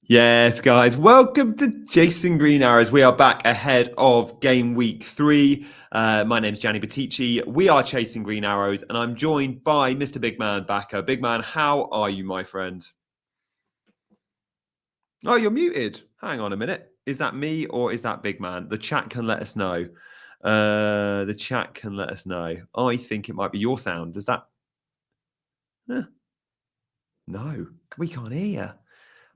Yes, guys, welcome to Chasing Green Arrows. We are back ahead of game week 3. My name's Gianni Battici. We are Chasing Green Arrows, and I'm joined by Mr. Big Man Backer. Big Man, how are you, my friend? Oh, you're muted. Hang on a minute. Is that me or is that Big Man? The chat can let us know. The chat can let us know. I think it might be your sound. Does that? No, we can't hear you.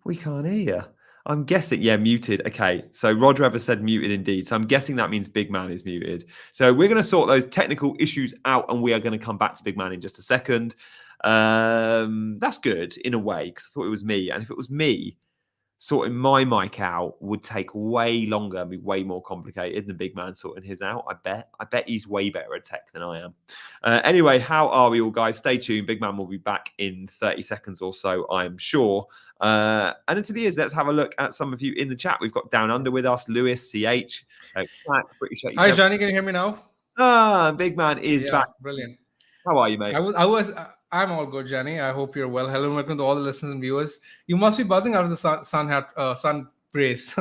We can't hear you. I'm guessing, yeah, muted. Okay, so Roger Ever said muted indeed. So I'm guessing that means Big Man is muted. So we're going to sort those technical issues out, and we are going to come back to Big Man in just a second. That's good in a way, because I thought it was me. And if it was me, sorting my mic out would take way longer and be way more complicated than Big Man sorting his out. I bet he's way better at tech than I am. Anyway, how are we all, guys? Stay tuned. Big Man will be back in 30 seconds or so, I am sure. And until he is, let's have a look at some of you in the chat. We've got Down Under with us, Lewis, CH, British. Hi, Johnny. Can you hear me now? Big Man is back. Brilliant. How are you, mate? I'm all good, Johnny. I hope you're well. Hello, welcome to all the listeners and viewers. You must be buzzing out of the sun praise.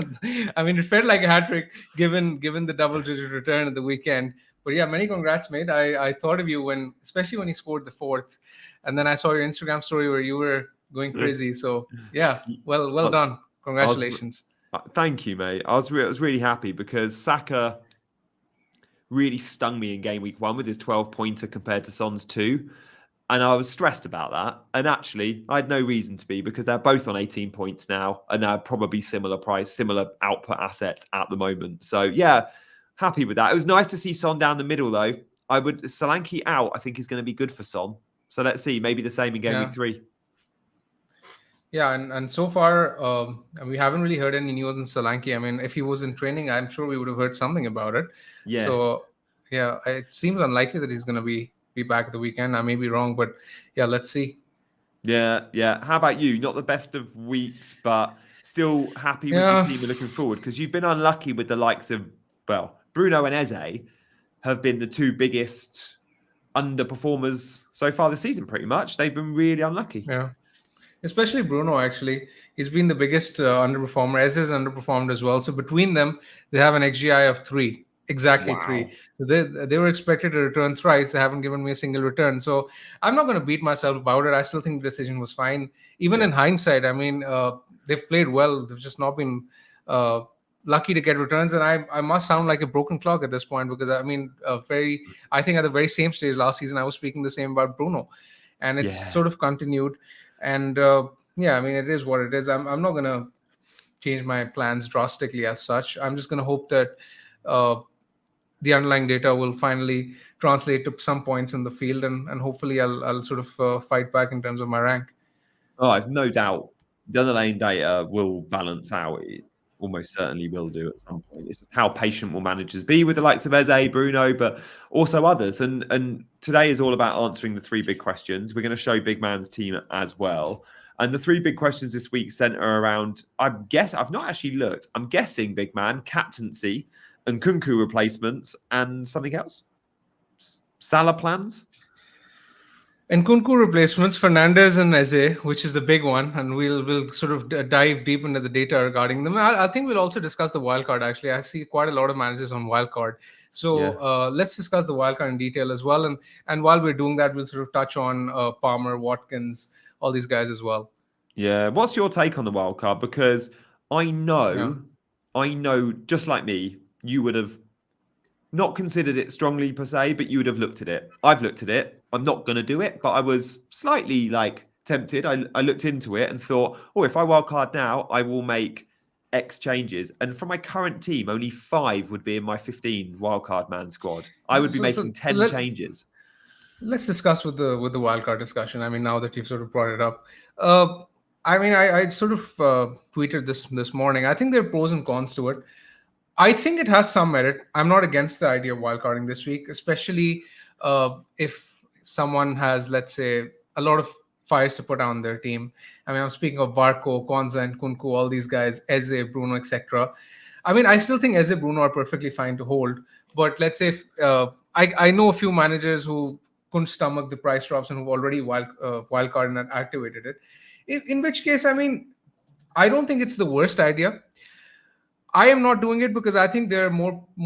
I mean, it felt like a hat trick given the double-digit return at the weekend. But yeah, many congrats, mate. I thought of you especially when you scored the 4th, and then I saw your Instagram story where you were going crazy. So yeah, well done. Congratulations. Thank you, mate. I was really happy because Saka really stung me in game week 1 with his 12-pointer compared to Son's 2. And I was stressed about that. And actually, I had no reason to be because they're both on 18 points now. And they're probably similar price, similar output assets at the moment. So, yeah, happy with that. It was nice to see Son down the middle, though. Solanke out, I think, is going to be good for Son. So let's see. Maybe the same in game week 3. Yeah, and so far, we haven't really heard any news on Solanke. I mean, if he was in training, I'm sure we would have heard something about it. Yeah. So, yeah, it seems unlikely that he's going to be back at the weekend. I may be wrong, but yeah, let's see. Yeah. How about you? Not the best of weeks, but still happy with your team and looking forward, because you've been unlucky with the likes of, Bruno and Eze have been the 2 biggest underperformers so far this season, pretty much. They've been really unlucky. Yeah. Especially Bruno, actually. He's been the biggest underperformer. Eze has underperformed as well. So between them, they have an XGI of 3. Exactly. Wow. 3. So they were expected to return thrice. They haven't given me a single return. So I'm not going to beat myself about it. I still think the decision was fine. Even in hindsight, I mean, they've played well. They've just not been lucky to get returns. And I must sound like a broken clock at this point because, I mean, I think at the very same stage last season, I was speaking the same about Bruno. And it's sort of continued. And I mean, it is what it is. I'm not going to change my plans drastically as such. I'm just going to hope that the underlying data will finally translate to some points in the field, and hopefully I'll sort of fight back in terms of my rank. Oh, I've no doubt the underlying data will balance out. It almost certainly will do at some point. It's how patient will managers be with the likes of Eze, Bruno, but also others. And today is all about answering the 3 big questions. We're going to show Big Man's team as well. And the 3 big questions this week center around, I've not actually looked. I'm guessing, Big Man, captaincy, Inkunku replacements, and something else. Salah plans? Nkunku replacements, Fernandez and Eze, which is the big one, and we'll sort of dive deep into the data regarding them. I think we'll also discuss the wildcard. Actually, I see quite a lot of managers on wildcard, so let's discuss the wildcard in detail as well. And while we're doing that, we'll sort of touch on Palmer, Watkins, all these guys as well. Yeah, what's your take on the wildcard? Because I know, just like me, you would have not considered it strongly per se, but you would have looked at it. I've looked at it. I'm not going to do it, but I was slightly tempted. I looked into it and thought, if I wildcard now, I will make X changes. And from my current team, only 5 would be in my 15 wildcard man squad. I would be making 10 changes. So let's discuss with the wildcard discussion. I mean, now that you've sort of brought it up, I mean, I sort of tweeted this morning. I think there are pros and cons to it. I think it has some merit. I'm not against the idea of wildcarding this week, especially if someone has, let's say, a lot of fires to put on their team. I mean, I'm speaking of Barco, Konza, and Nkunku, all these guys, Eze, Bruno, etc. I mean, I still think Eze, Bruno are perfectly fine to hold. But let's say I know a few managers who couldn't stomach the price drops and who've already wildcarded and activated it. In which case, I mean, I don't think it's the worst idea. I am not doing it because I think there are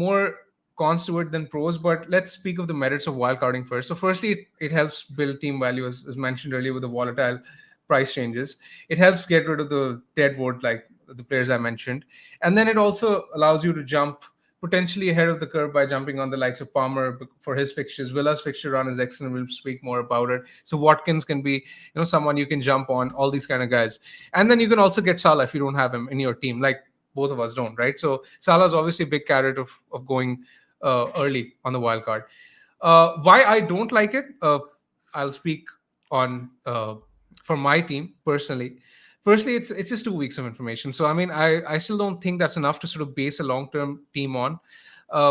more cons to it than pros. But let's speak of the merits of wildcarding first. So, firstly, it helps build team value, as mentioned earlier, with the volatile price changes. It helps get rid of the deadwood, like the players I mentioned, and then it also allows you to jump potentially ahead of the curve by jumping on the likes of Palmer for his fixtures. Villa's fixture run is excellent. We'll speak more about it. So Watkins can be, someone you can jump on. All these kind of guys, and then you can also get Salah if you don't have him in your team. Like both of us don't, right? So Salah is obviously a big carrot of going early on the wild card. Why I don't like it, I'll speak on for my team personally. Firstly, it's just 2 weeks of information. So I mean, I still don't think that's enough to sort of base a long-term team on,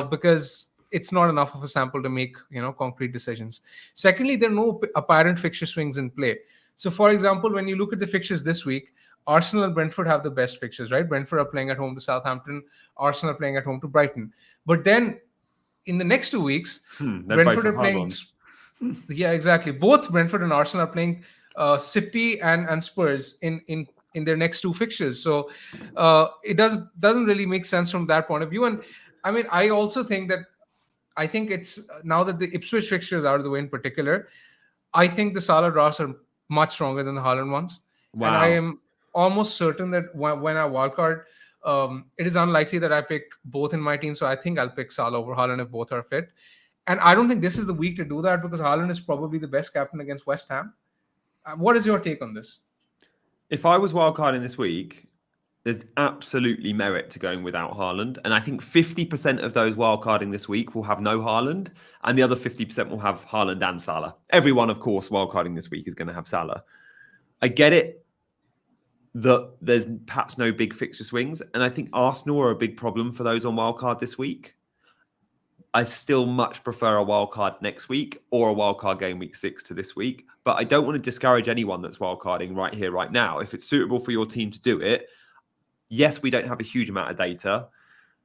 because it's not enough of a sample to make concrete decisions. Secondly, there are no apparent fixture swings in play. So for example, when you look at the fixtures this week, Arsenal and Brentford have the best fixtures, right? Brentford are playing at home to Southampton, Arsenal are playing at home to Brighton. But then in the next 2 weeks, Brentford are playing. Yeah, exactly. Both Brentford and Arsenal are playing City and Spurs in their next two fixtures. So it doesn't really make sense from that point of view. And I mean, I also think that it's now that the Ipswich fixture is out of the way in particular, I think the Salah draws are much stronger than the Haaland ones. Wow. And I am almost certain that when I wildcard, it is unlikely that I pick both in my team. So I think I'll pick Salah over Haaland if both are fit. And I don't think this is the week to do that because Haaland is probably the best captain against West Ham. What is your take on this? If I was wildcarding this week, there's absolutely merit to going without Haaland. And I think 50% of those wildcarding this week will have no Haaland, and the other 50% will have Haaland and Salah. Everyone, of course, wildcarding this week is going to have Salah. I get it that there's perhaps no big fixture swings, and I think Arsenal are a big problem for those on wildcard this week. I still much prefer a wildcard next week or a wildcard game week 6 to this week. But I don't want to discourage anyone that's wildcarding right here, right now. If it's suitable for your team to do it, yes, we don't have a huge amount of data,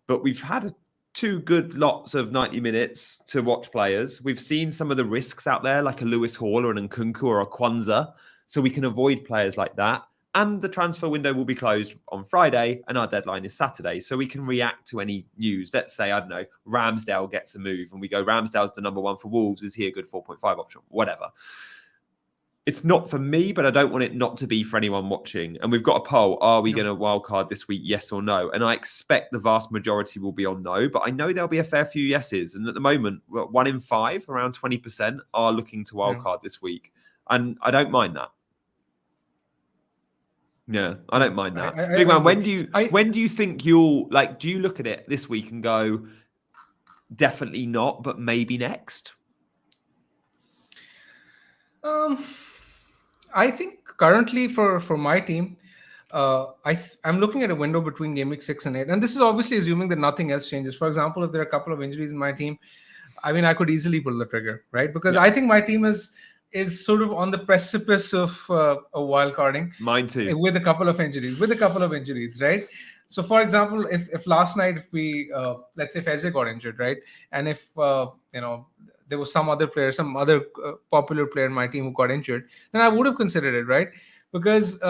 but we've had 2 good lots of 90 minutes to watch players. We've seen some of the risks out there, like a Lewis Hall or an Nkunku or a Kwanzaa, so we can avoid players like that. And the transfer window will be closed on Friday, and our deadline is Saturday, so we can react to any news. Let's say, I don't know, Ramsdale gets a move, and we go, Ramsdale's the number 1 for Wolves. Is he a good 4.5 option? Whatever. It's not for me, but I don't want it not to be for anyone watching. And we've got a poll. Are we going to wildcard this week, yes or no? And I expect the vast majority will be on no, but I know there'll be a fair few yeses. And at the moment, 1 in 5, around 20%, are looking to wildcard this week. And I don't mind that. Yeah, I don't mind that. Big man, when do you think you'll, like, do you look at it this week and go, definitely not, but maybe next? I think currently for my team, I'm looking at a window between game week 6 and 8. And this is obviously assuming that nothing else changes. For example, if there are a couple of injuries in my team, I mean, I could easily pull the trigger, right? Because I think my team is sort of on the precipice of a wildcarding. Mine too. With a couple of injuries, right? So, for example, if last night, if we, let's say Feze got injured, right? And if, there was some other player, some other popular player in my team who got injured, then I would have considered it, right? Because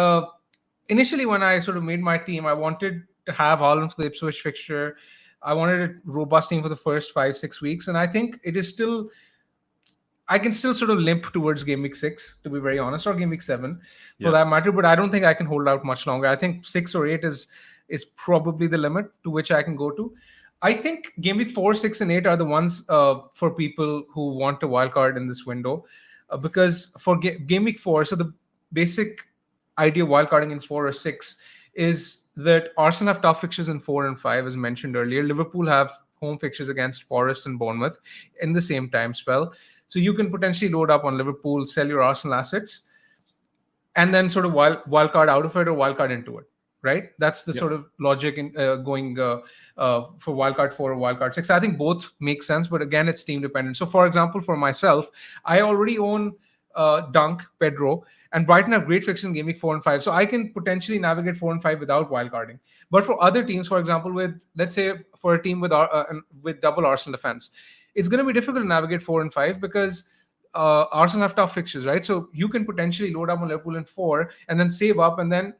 initially when I sort of made my team, I wanted to have Haaland for the Ipswich fixture. I wanted a robust team for the first 5-6 weeks. And I think it is still... I can still sort of limp towards game week 6, to be very honest, or game week 7 for that matter. But I don't think I can hold out much longer. I think 6 or 8 is probably the limit to which I can go to. I think game week 4, 6, and 8 are the ones for people who want a wildcard in this window. Because for game week 4, so the basic idea of wildcarding in 4 or 6 is that Arsenal have tough fixtures in 4 and 5, as mentioned earlier. Liverpool have home fixtures against Forest and Bournemouth in the same time spell. So you can potentially load up on Liverpool, sell your Arsenal assets, and then sort of wildcard out of it or wildcard into it, right? That's the sort of logic in going for wildcard 4 or wildcard 6. I think both make sense, but again, it's team dependent. So for example, for myself, I already own Dunk, Pedro, and Brighton have great fixtures in game week 4 and 5. So I can potentially navigate 4 and 5 without wildcarding. But for other teams, for example, let's say for a team with double Arsenal defense, it's going to be difficult to navigate 4 and 5 because Arsenal have tough fixtures, right? So you can potentially load up on Liverpool in 4 and then save up and then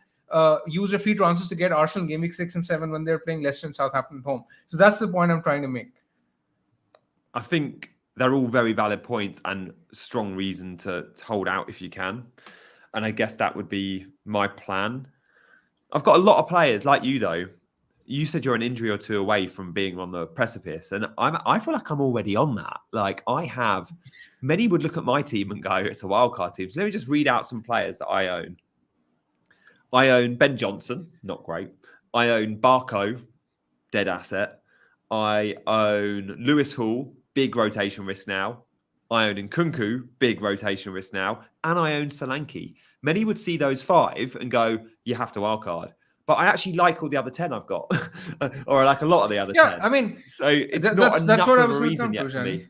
use their free transfers to get Arsenal game week 6 and 7 when they're playing Leicester and Southampton at home. So that's the point I'm trying to make. I think they're all very valid points and strong reason to hold out if you can. And I guess that would be my plan. I've got a lot of players like you, though. You said you're an injury or two away from being on the precipice, and I feel like I'm already on that. Like I have, many would look at my team and go, "It's a wildcard team." So let me just read out some players that I own. I own Ben Johnson, not great. I own Barco, dead asset. I own Lewis Hall, big rotation risk now. I own Nkunku, big rotation risk now. And I own Solanke. Many would see those 5 and go, you have to wildcard. But I actually like all the other 10 I've got. Or I like a lot of the other 10. I mean, so it's not enough what I of was a going to reason come yet to, for me.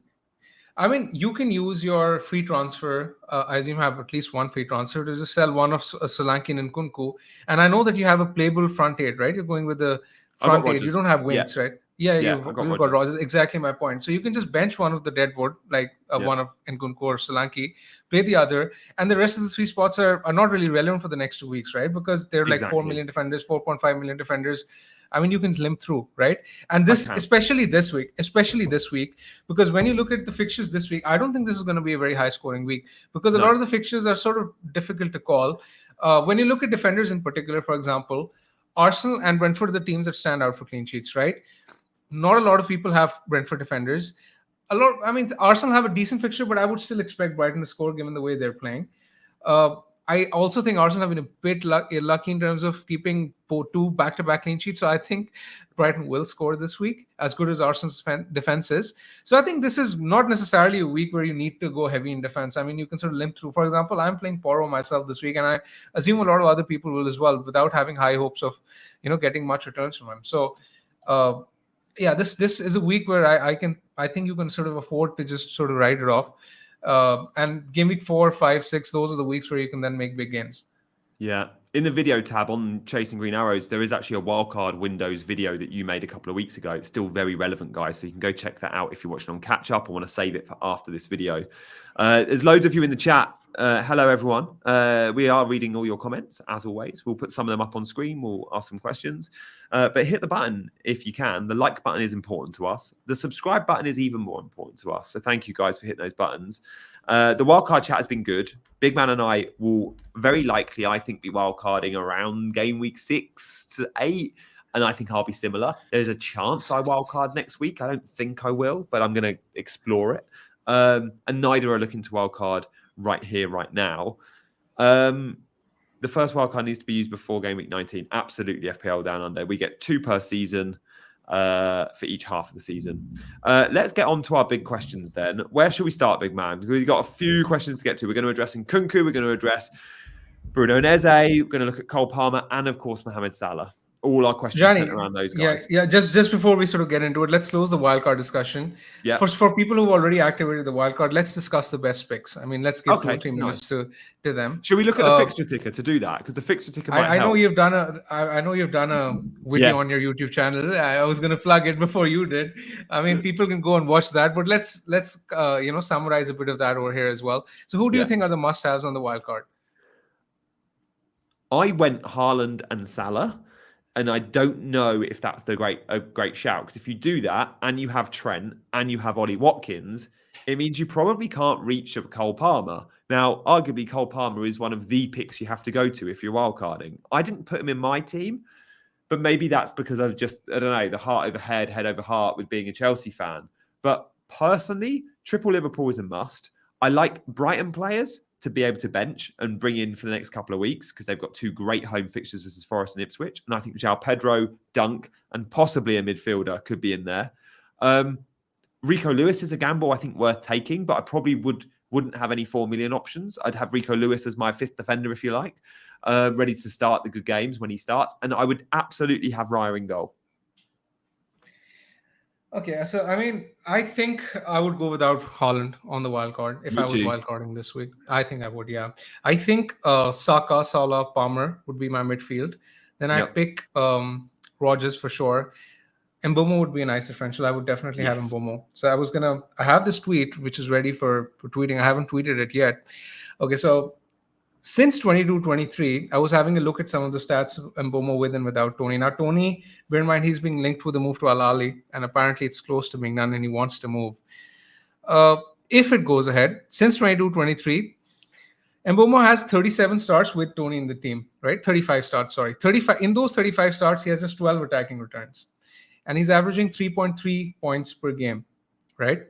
I mean, you can use your free transfer. I assume you have at least one free transfer to just sell one of Solanke and Nkunku. And I know that you have a playable front 8, right? You're going with the front 8. You don't have wings, right? Yeah, you've got Rogers. Exactly my point. So you can just bench one of the deadwood, like one of Nkunku or Solanke, play the other, and the rest of the 3 spots are not really relevant for the next 2 weeks, right? Because they're like 4 million defenders, 4.5 million defenders. I mean, you can limp through, right? And this, especially this week, because when you look at the fixtures this week, I don't think this is going to be a very high scoring week because a lot of the fixtures are sort of difficult to call. When you look at defenders in particular, for example, Arsenal and Brentford are the teams that stand out for clean sheets, right? Not a lot of people have Brentford defenders. Arsenal have a decent fixture, but I would still expect Brighton to score given the way they're playing. I also think Arsenal have been a bit lucky in terms of keeping 2 back-to-back clean sheets. So I think Brighton will score this week, as good as Arsenal's defense is. So I think this is not necessarily a week where you need to go heavy in defense. I mean, you can sort of limp through. For example, I'm playing Porro myself this week, and I assume a lot of other people will as well, without having high hopes of, getting much returns from him. So, this is a week where I think you can sort of afford to just sort of write it off. And game week 4, 5, 6, those are the weeks where you can then make big gains. Yeah. In the video tab on Chasing Green Arrows, there is actually a wildcard Windows video that you made a couple of weeks ago. It's still very relevant, guys. So you can go check that out if you're watching on catch up or want to save it for after this video. There's loads of you in the chat. Hello, everyone. We are reading all your comments, as always. We'll put some of them up on screen. We'll ask some questions. But hit the button if you can. The like button is important to us. The subscribe button is even more important to us. So thank you, guys, for hitting those buttons. The wildcard chat has been good. Big Man and I will very likely, I think, be wildcarding around game week 6 to 8. And I think I'll be similar. There's a chance I wildcard next week. I don't think I will, but I'm going to explore it. And neither are looking to wildcard right here, right now. The first wildcard needs to be used before game week 19. Absolutely, FPL Down Under. We get 2 per season for each half of the season. Let's get on to our big questions then. Where should we start, big man? Because we've got a few questions to get to. We're going to address Nkunku. We're going to address Bruno and Eze. We're going to look at Cole Palmer and, of course, Mohamed Salah. All our questions centered around those guys. Yeah. Just before we sort of get into it, let's close the wildcard discussion. Yeah. For people who've already activated the wildcard, let's discuss the best picks. I mean, let's give 2 or 3 minutes to them. Should we look at the fixture ticker to do that? Because the fixture ticker might help. I know you've done a video on your YouTube channel. I was going to plug it before you did. I mean, people can go and watch that, but let's summarize a bit of that over here as well. So, who do you think are the must-haves on the wildcard? I went Haaland and Salah. And I don't know if that's a great shout. Because if you do that and you have Trent and you have Ollie Watkins, it means you probably can't reach a Cole Palmer. Now, arguably, Cole Palmer is one of the picks you have to go to if you're wildcarding. I didn't put him in my team, but maybe that's because I've just, I don't know, the heart over head, head over heart with being a Chelsea fan. But personally, triple Liverpool is a must. I like Brighton players to be able to bench and bring in for the next couple of weeks because they've got 2 great home fixtures versus Forest and Ipswich. And I think João Pedro, Dunk, and possibly a midfielder could be in there. Rico Lewis is a gamble I think worth taking, but I probably wouldn't have any 4 million options. I'd have Rico Lewis as my 5th defender, if you like, ready to start the good games when he starts. And I would absolutely have Raya in goal. Okay, so I mean, I think I would go without Haaland on the wildcard if I was wildcarding this week. I think I would, yeah. I think Saka, Salah, Palmer would be my midfield. Then I'd pick Rogers for sure. Mbomo would be a nice differential. I would definitely have Mbomo. So I have this tweet which is ready for tweeting. I haven't tweeted it yet. Okay, so Since 22-23, I was having a look at some of the stats of Mbomo with and without Tony. Now, Tony, bear in mind, he's being linked with a move to Al Ahly, and apparently it's close to being done, and he wants to move. If it goes ahead, since 22-23, Mbomo has 37 starts with Tony in the team, right? 35 starts, sorry. 35 in those 35 starts, he has just 12 attacking returns. And he's averaging 3.3 points per game, right?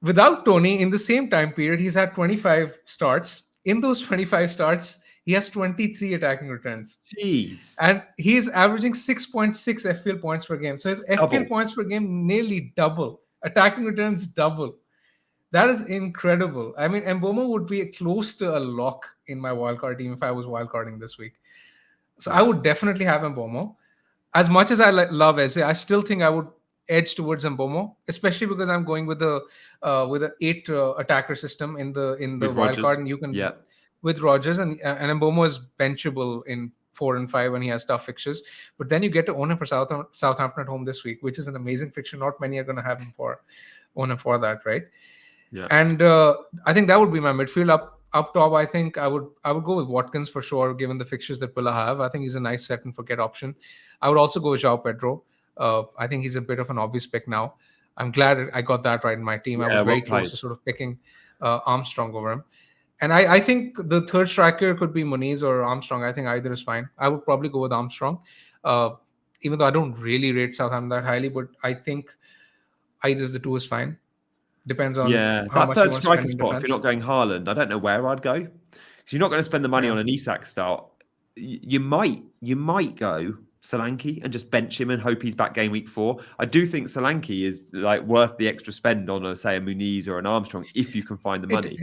Without Tony, in the same time period, he's had 25 starts. In those 25 starts, he has 23 attacking returns. Jeez. And he is averaging 6.6 FPL points per game. So his FPL points per game nearly double. Attacking returns double. That is incredible. I mean, Mbomo would be close to a lock in my wildcard team if I was wildcarding this week. So I would definitely have Mbomo. As much as I love Eze, I still think I would edge towards Mbomo, especially because I'm going with a 8 attacker system in the wildcard, and you can with Rodgers, and Mbomo is benchable in 4 and 5 when he has tough fixtures. But then you get to own him for Southampton at home this week, which is an amazing fixture. Not many are going to have him own him for that, right? Yeah. And I think that would be my midfield. Up top, I think I would go with Watkins for sure, given the fixtures that Villa have. I think he's a nice set and forget option. I would also go with João Pedro. I think he's a bit of an obvious pick now. I'm glad I got that right in my team. I was very close to sort of picking Armstrong over him. And I think the third striker could be Muniz or Armstrong. I think either is fine. I would probably go with Armstrong, even though I don't really rate Southampton that highly, but I think either of the two is fine. Depends on how much third striker spot. If you're not going Haaland, I don't know where I'd go, because you're not going to spend the money on an Isak start. You might go Solanke and just bench him and hope he's back game week 4. I do think Solanke is like worth the extra spend on say a Muniz or an Armstrong if you can find the money.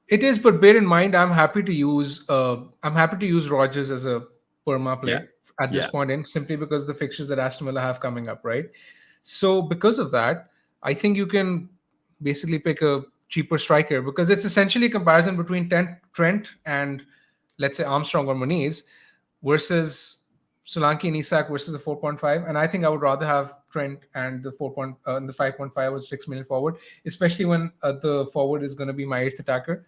It is, but bear in mind, I'm happy to use Rodgers as a perma play at this point in, simply because of the fixtures that Aston Villa have coming up, right? So because of that, I think you can basically pick a cheaper striker, because it's essentially a comparison between Trent and, let's say, Armstrong or Muniz versus Solanke and Isak versus the 4.5. And I think I would rather have Trent and the 5.5 or 6 million forward, especially when the forward is going to be my 8th attacker.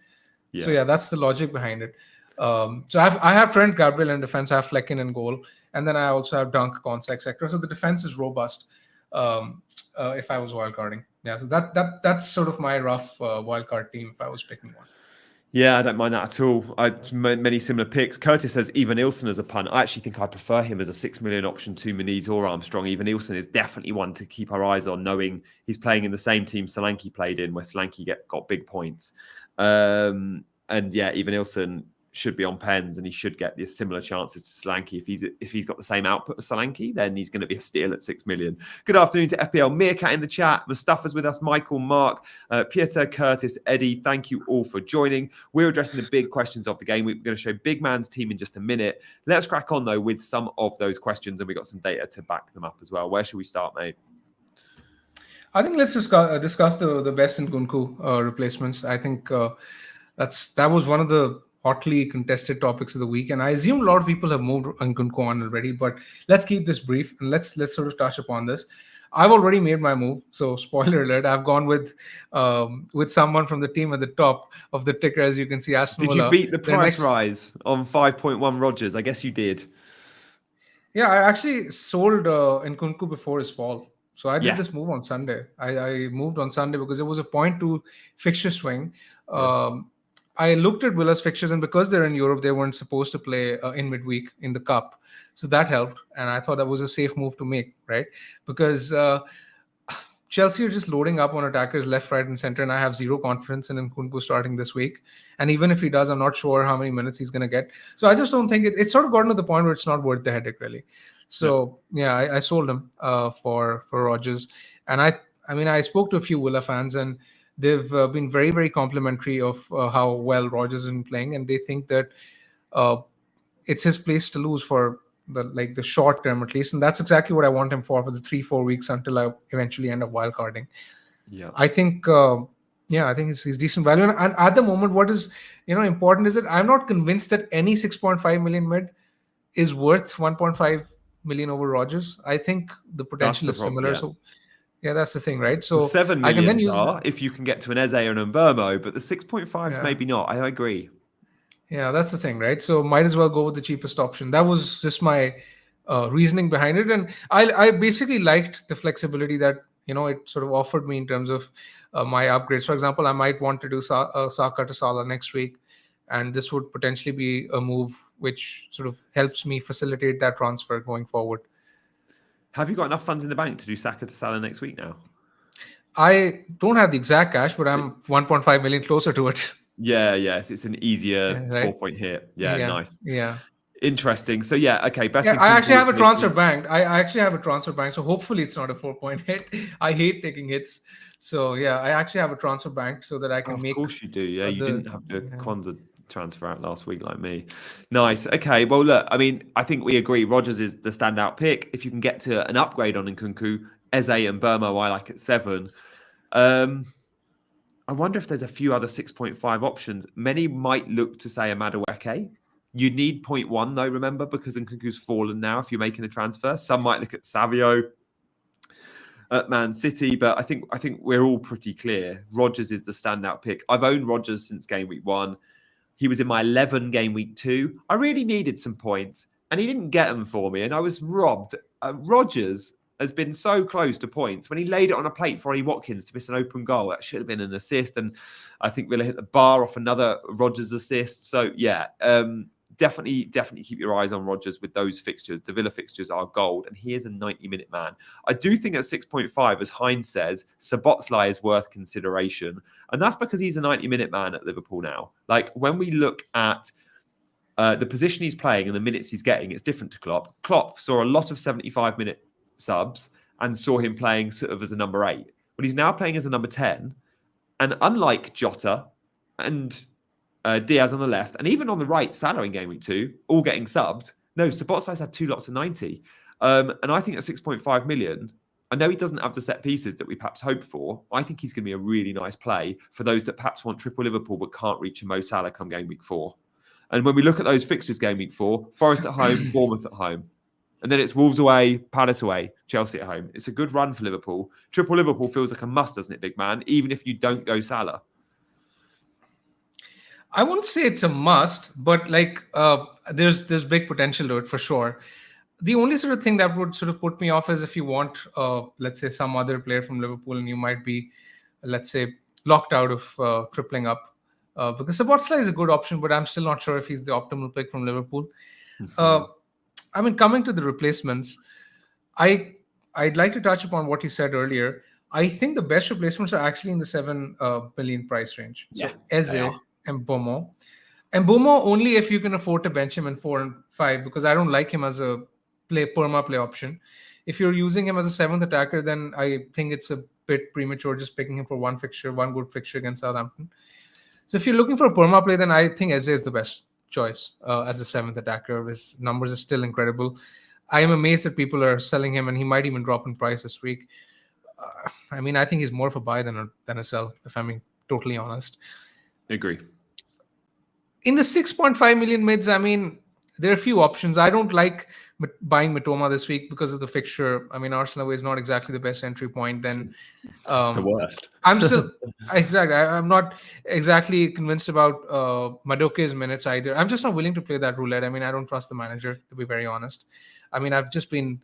So that's the logic behind it. So I have Trent, Gabriel in defense, I have Flecken in goal, and then I also have Dunk, Konsa, etc. So the defense is robust if I was wildcarding. Yeah, so that's sort of my rough wildcard team if I was picking one. Yeah, I don't mind that at all. Many similar picks. Curtis says Ivan Ilson as a punt. I actually think I prefer him as a 6 million option to Muniz or Armstrong. Ivan Ilson is definitely one to keep our eyes on, knowing he's playing in the same team Solanke played in, where Solanke got big points. And yeah, Ivan Ilson should be on pens, and he should get the similar chances to Solanke. If he's got the same output as Solanke, then he's going to be a steal at 6 million. Good afternoon to FPL Meerkat in the chat. Mustafa's with us, Michael, Mark, Pieter, Curtis, Eddie. Thank you all for joining. We're addressing the big questions of the game. We're going to show Big Man's team in just a minute. Let's crack on though with some of those questions, and we got some data to back them up as well. Where should we start, mate? I think let's discuss the best Nkunku replacements. I think that was one of the hotly contested topics of the week, and I assume a lot of people have moved Nkunku on already, but let's keep this brief and let's sort of touch upon this. I've already made my move, so spoiler alert, I've gone with someone from the team at the top of the ticker, as you can see, Aston Villa. Did you beat the price rise on 5.1 Rodgers? I guess you did. Yeah, I actually sold Nkunku before his fall. So I did this move on Sunday. I moved on Sunday because it was a 0.2 fixture swing. I looked at Villa's fixtures, and because they're in Europe, they weren't supposed to play in midweek in the Cup. So that helped, and I thought that was a safe move to make, right? Because Chelsea are just loading up on attackers left, right, and center, and I have zero confidence in Nkunku starting this week. And even if he does, I'm not sure how many minutes he's going to get. So I just don't think it's sort of gotten to the point where it's not worth the headache, really. So I sold him for Rodgers, and I spoke to a few Villa fans, and they've been very, very complimentary of how well Rodgers has been playing, and they think that it's his place to lose for the short term at least, and that's exactly what I want him for the 3-4 weeks until I eventually end up wildcarding. Yeah, I think he's decent value, and at the moment, what is important is that I'm not convinced that any 6.5 million mid is worth 1.5 million over Rodgers. I think the potential is similar. Yeah. So. Yeah, that's the thing, right? So the 7 million if you can get to an Eze and an Mbomo, but the 6.5s maybe not. I agree. Yeah, that's the thing, right? So might as well go with the cheapest option. That was just my reasoning behind it, and I basically liked the flexibility that it sort of offered me in terms of my upgrades. For example, I might want to do Saka to Salah next week, and this would potentially be a move which sort of helps me facilitate that transfer going forward. Have you got enough funds in the bank to do Saka to Salah next week now? I don't have the exact cash, but I'm 1.5 million closer to it. Yes, it's an easier Right? 4-point hit. Yeah, Yeah, nice. yeah. Interesting. So yeah, okay, best Yeah, in I Nkunku actually have a transfer replacement. bank. I actually have a transfer bank, so hopefully it's not a 4-point hit. I hate taking hits, so yeah, I actually have a transfer bank so that I Oh, can of make course you do. Yeah, you the. didn't have to Yeah. Kwanzaa transfer out last week like me. Nice. Okay. Well, look, I mean, I think we agree Rodgers is the standout pick. If you can get to an upgrade on Nkunku, Eze and Burma, I like at 7. I wonder if there's a few other 6.5 options. Many might look to say a Madueke. You'd need 0.1 though, remember, because Nkunku's fallen now if you're making a transfer. Some might look at Savio at Man City, but I think we're all pretty clear. Rodgers is the standout pick. I've owned Rodgers since game week 1. He was in my 11 game week 2. I really needed some points, and he didn't get them for me, and I was robbed. Rodgers has been so close to points. When he laid it on a plate for Ollie Watkins to miss an open goal, that should have been an assist, and I think Villa hit the bar off another Rodgers assist. So yeah, definitely keep your eyes on Rodgers with those fixtures. The Villa fixtures are gold, and he is a 90-minute man. I do think at 6.5, as Heinz says, Szoboszlai is worth consideration, and that's because he's a 90-minute man at Liverpool now. Like when we look at the position he's playing and the minutes he's getting, it's different to Klopp. Klopp saw a lot of 75-minute subs and saw him playing sort of as a number 8. But he's now playing as a number 10. And unlike Jota and Diaz on the left, and even on the right, Salah in game week 2, all getting subbed. No, Szoboszlai's had 2 lots of 90. And I think at 6.5 million, I know he doesn't have the set pieces that we perhaps hope for. I think he's going to be a really nice play for those that perhaps want triple Liverpool but can't reach a Mo Salah come game week 4. And when we look at those fixtures game week 4, Forest at home, Bournemouth at home. And then it's Wolves away, Palace away, Chelsea at home. It's a good run for Liverpool. Triple Liverpool feels like a must, doesn't it, big man? Even if you don't go Salah. I wouldn't say it's a must, but like there's big potential to it for sure. The only sort of thing that would sort of put me off is if you want, let's say, some other player from Liverpool and you might be, let's say, locked out of tripling up. Because Szoboszlai is a good option, but I'm still not sure if he's the optimal pick from Liverpool. I mean, coming to the replacements, I'd like to touch upon what you said earlier. I think the best replacements are actually in the 7 million price range. So Eze and Bomo. And Bomo only if you can afford to bench him in 4 and 5, because I don't like him as a perma play option. If you're using him as a 7th attacker, then I think it's a bit premature just picking him for one good fixture against Southampton. So if you're looking for a perma play, then I think Eze is the best choice as a 7th attacker. His numbers are still incredible. I am amazed that people are selling him, and he might even drop in price this week. I mean, I think he's more of a buy than a sell, if I'm being totally honest. Agree. In the 6.5 million mids, I mean, there are a few options. I don't like buying Mitoma this week because of the fixture. I mean, Arsenal away is not exactly the best entry point. Then it's the worst. I'm still exactly. I'm not exactly convinced about Madueke's minutes either. I'm just not willing to play that roulette. I mean, I don't trust the manager, to be very honest. I mean, I've just been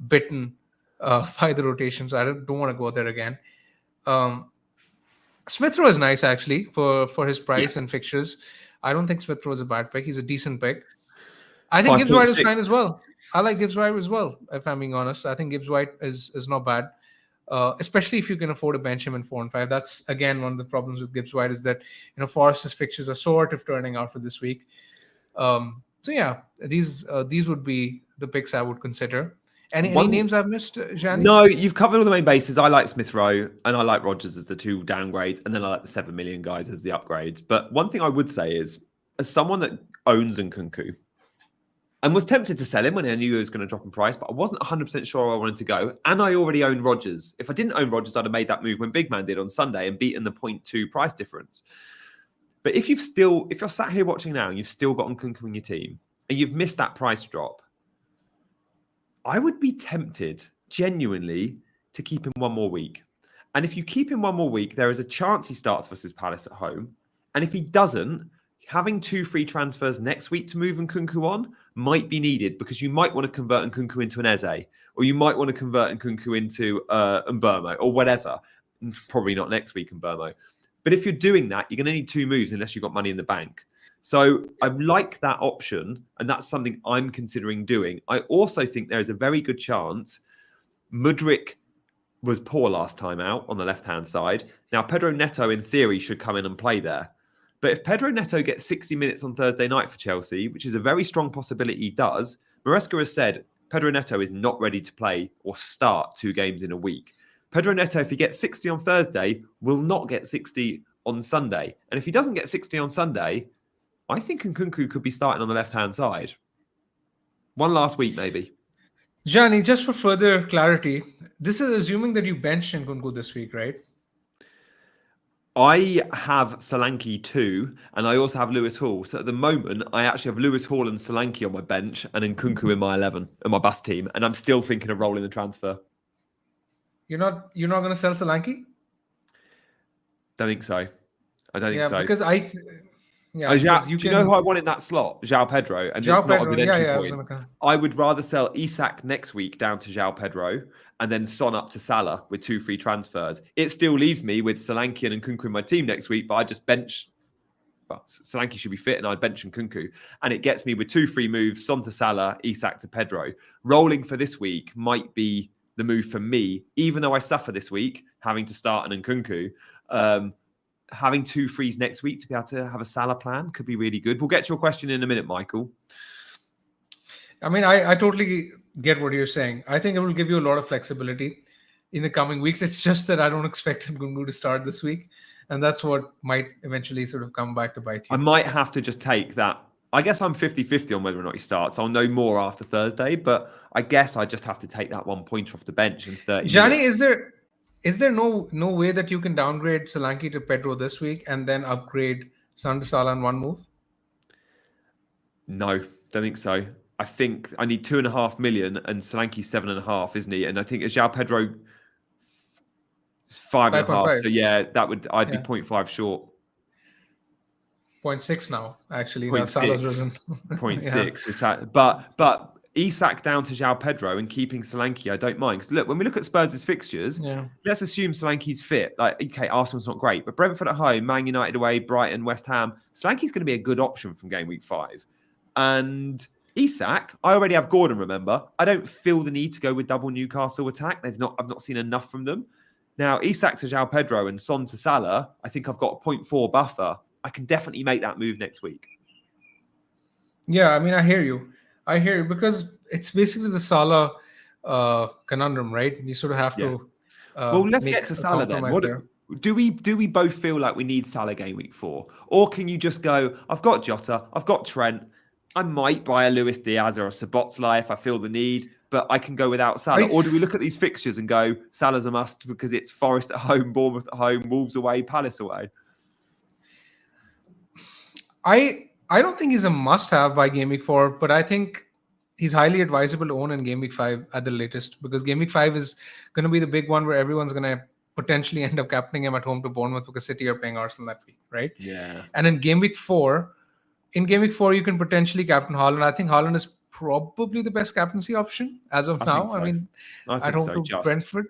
bitten by the rotation, so I don't want to go there again. Smith Rowe is nice actually for his price and fixtures. I don't think Smith Rowe is a bad pick. He's a decent pick. I think Gibbs White is fine as well. I like Gibbs White as well, if I'm being honest. I think Gibbs White is not bad, especially if you can afford to bench him in 4 and 5. That's, again, one of the problems with Gibbs White is that, Forest's fixtures are sort of turning out for this week. So, yeah, these would be the picks I would consider. Any names I've missed, Jani? No, you've covered all the main bases. I like Smith Rowe and I like Rodgers as the 2 downgrades, and then I like the 7 million guys as the upgrades. But one thing I would say is, as someone that owns Nkunku and was tempted to sell him when I knew he was going to drop in price, but I wasn't 100% sure I wanted to go, and I already owned Rodgers. If I didn't own Rodgers, I'd have made that move when Big Man did on Sunday and beaten the 0.2 price difference. But if you're sat here watching now and you've still got Nkunku in your team and you've missed that price drop, I would be tempted, genuinely, to keep him one more week. And if you keep him one more week, there is a chance he starts versus Palace at home. And if he doesn't, having 2 free transfers next week to move Nkunku on might be needed because you might want to convert Nkunku into an Eze, or you might want to convert Nkunku into Mbermo or whatever. Probably not next week, Mbermo. But if you're doing that, you're going to need 2 moves unless you've got money in the bank. So I like that option, and that's something I'm considering doing. I also think there is a very good chance Mudryk was poor last time out on the left-hand side. Now, Pedro Neto, in theory, should come in and play there. But if Pedro Neto gets 60 minutes on Thursday night for Chelsea, which is a very strong possibility he does, Maresca has said Pedro Neto is not ready to play or start 2 games in a week. Pedro Neto, if he gets 60 on Thursday, will not get 60 on Sunday. And if he doesn't get 60 on Sunday, I think Nkunku could be starting on the left-hand side. One last week, maybe. Gianni, just for further clarity, this is assuming that you bench Nkunku this week, right? I have Solanke too, and I also have Lewis Hall. So at the moment, I actually have Lewis Hall and Solanke on my bench and Nkunku in my 11, in my bus team. And I'm still thinking of rolling the transfer. You're not going to sell Solanke? Don't think so. I don't think so. Because do you know who I want in that slot? João Pedro. And it's not a good entry point. I would rather sell Isak next week down to João Pedro and then Son up to Salah with 2 free transfers. It still leaves me with Solanke and Nkunku in my team next week, but I just bench. Well, Solanke should be fit and I'd bench Nkunku. And it gets me with 2 free moves, Son to Salah, Isak to Pedro. Rolling for this week might be the move for me, even though I suffer this week having to start an Nkunku. Having 2 frees next week to be able to have a Salah plan could be really good. We'll get to your question in a minute, Michael. I mean, I totally get what you're saying. I think it will give you a lot of flexibility in the coming weeks. It's just that I don't expect Nkunku to start this week. And that's what might eventually sort of come back to bite you. I might have to just take that. I guess I'm 50-50 on whether or not he starts. I'll know more after Thursday, but I guess I just have to take that 1 pointer off the bench in 30 Gianni, minutes. Is there no way that you can downgrade Solanke to Pedro this week and then upgrade Son to Salah in one move? No, don't think so. I think I need 2.5 million and Solanke's 7.5, isn't he? And I think João Pedro is 5.5. So yeah, I'd be 0.5 short. 0.6 now, actually. 0.6. Yeah. But Isak down to João Pedro and keeping Solanke, I don't mind. Because look, when we look at Spurs' fixtures, let's assume Solanke's fit. Like, okay, Arsenal's not great, but Brentford at home, Man United away, Brighton, West Ham, Solanke's going to be a good option from game week 5. And Isak, I already have Gordon, remember? I don't feel the need to go with double Newcastle attack. I've not seen enough from them. Now, Isak to João Pedro and Son to Salah, I think I've got a 0.4 buffer. I can definitely make that move next week. Yeah, I mean, I hear you because it's basically the Salah conundrum, right? You sort of have to. Well, let's get to Salah then. Do we both feel like we need Salah game week 4, or can you just go? I've got Jota, I've got Trent. I might buy a Luis Diaz or a Szoboszlai if I feel the need, but I can go without Salah. Or do we look at these fixtures and go, Salah's a must because it's Forest at home, Bournemouth at home, Wolves away, Palace away? I don't think he's a must-have by game week 4, but I think he's highly advisable to own in game week 5 at the latest, because game week 5 is going to be the big one where everyone's going to potentially end up captaining him at home to Bournemouth because City are playing Arsenal that week, right? Yeah. And in game week 4, you can potentially captain Haaland. I think Haaland is probably the best captaincy option as of now. So. I mean, at home to Brentford.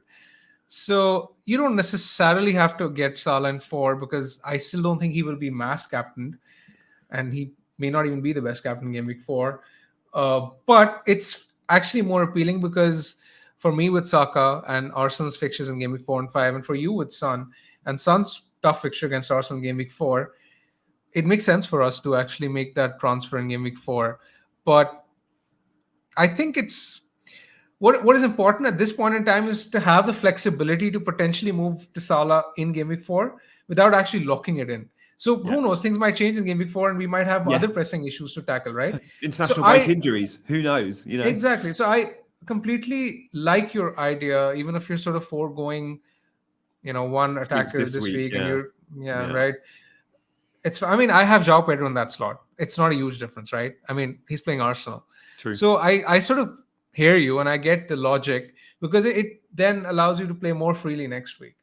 So you don't necessarily have to get Salah in 4 because I still don't think he will be mass captained. And he may not even be the best captain in game week 4. But it's actually more appealing because for me with Saka and Arsenal's fixtures in game week 4 and 5, and for you with Son, and Son's tough fixture against Arsenal in game week 4, it makes sense for us to actually make that transfer in game week 4. But I think it's what is important at this point in time is to have the flexibility to potentially move to Salah in game week 4 without actually locking it in. So who knows? Things might change in game week 4 and we might have other pressing issues to tackle, right? International break injuries. Who knows? Exactly. So I completely like your idea, even if you're sort of foregoing, one attacker this week and you're right. I have João Pedro in that slot. It's not a huge difference, right? I mean, he's playing Arsenal. True. So I sort of hear you and I get the logic because it then allows you to play more freely next week.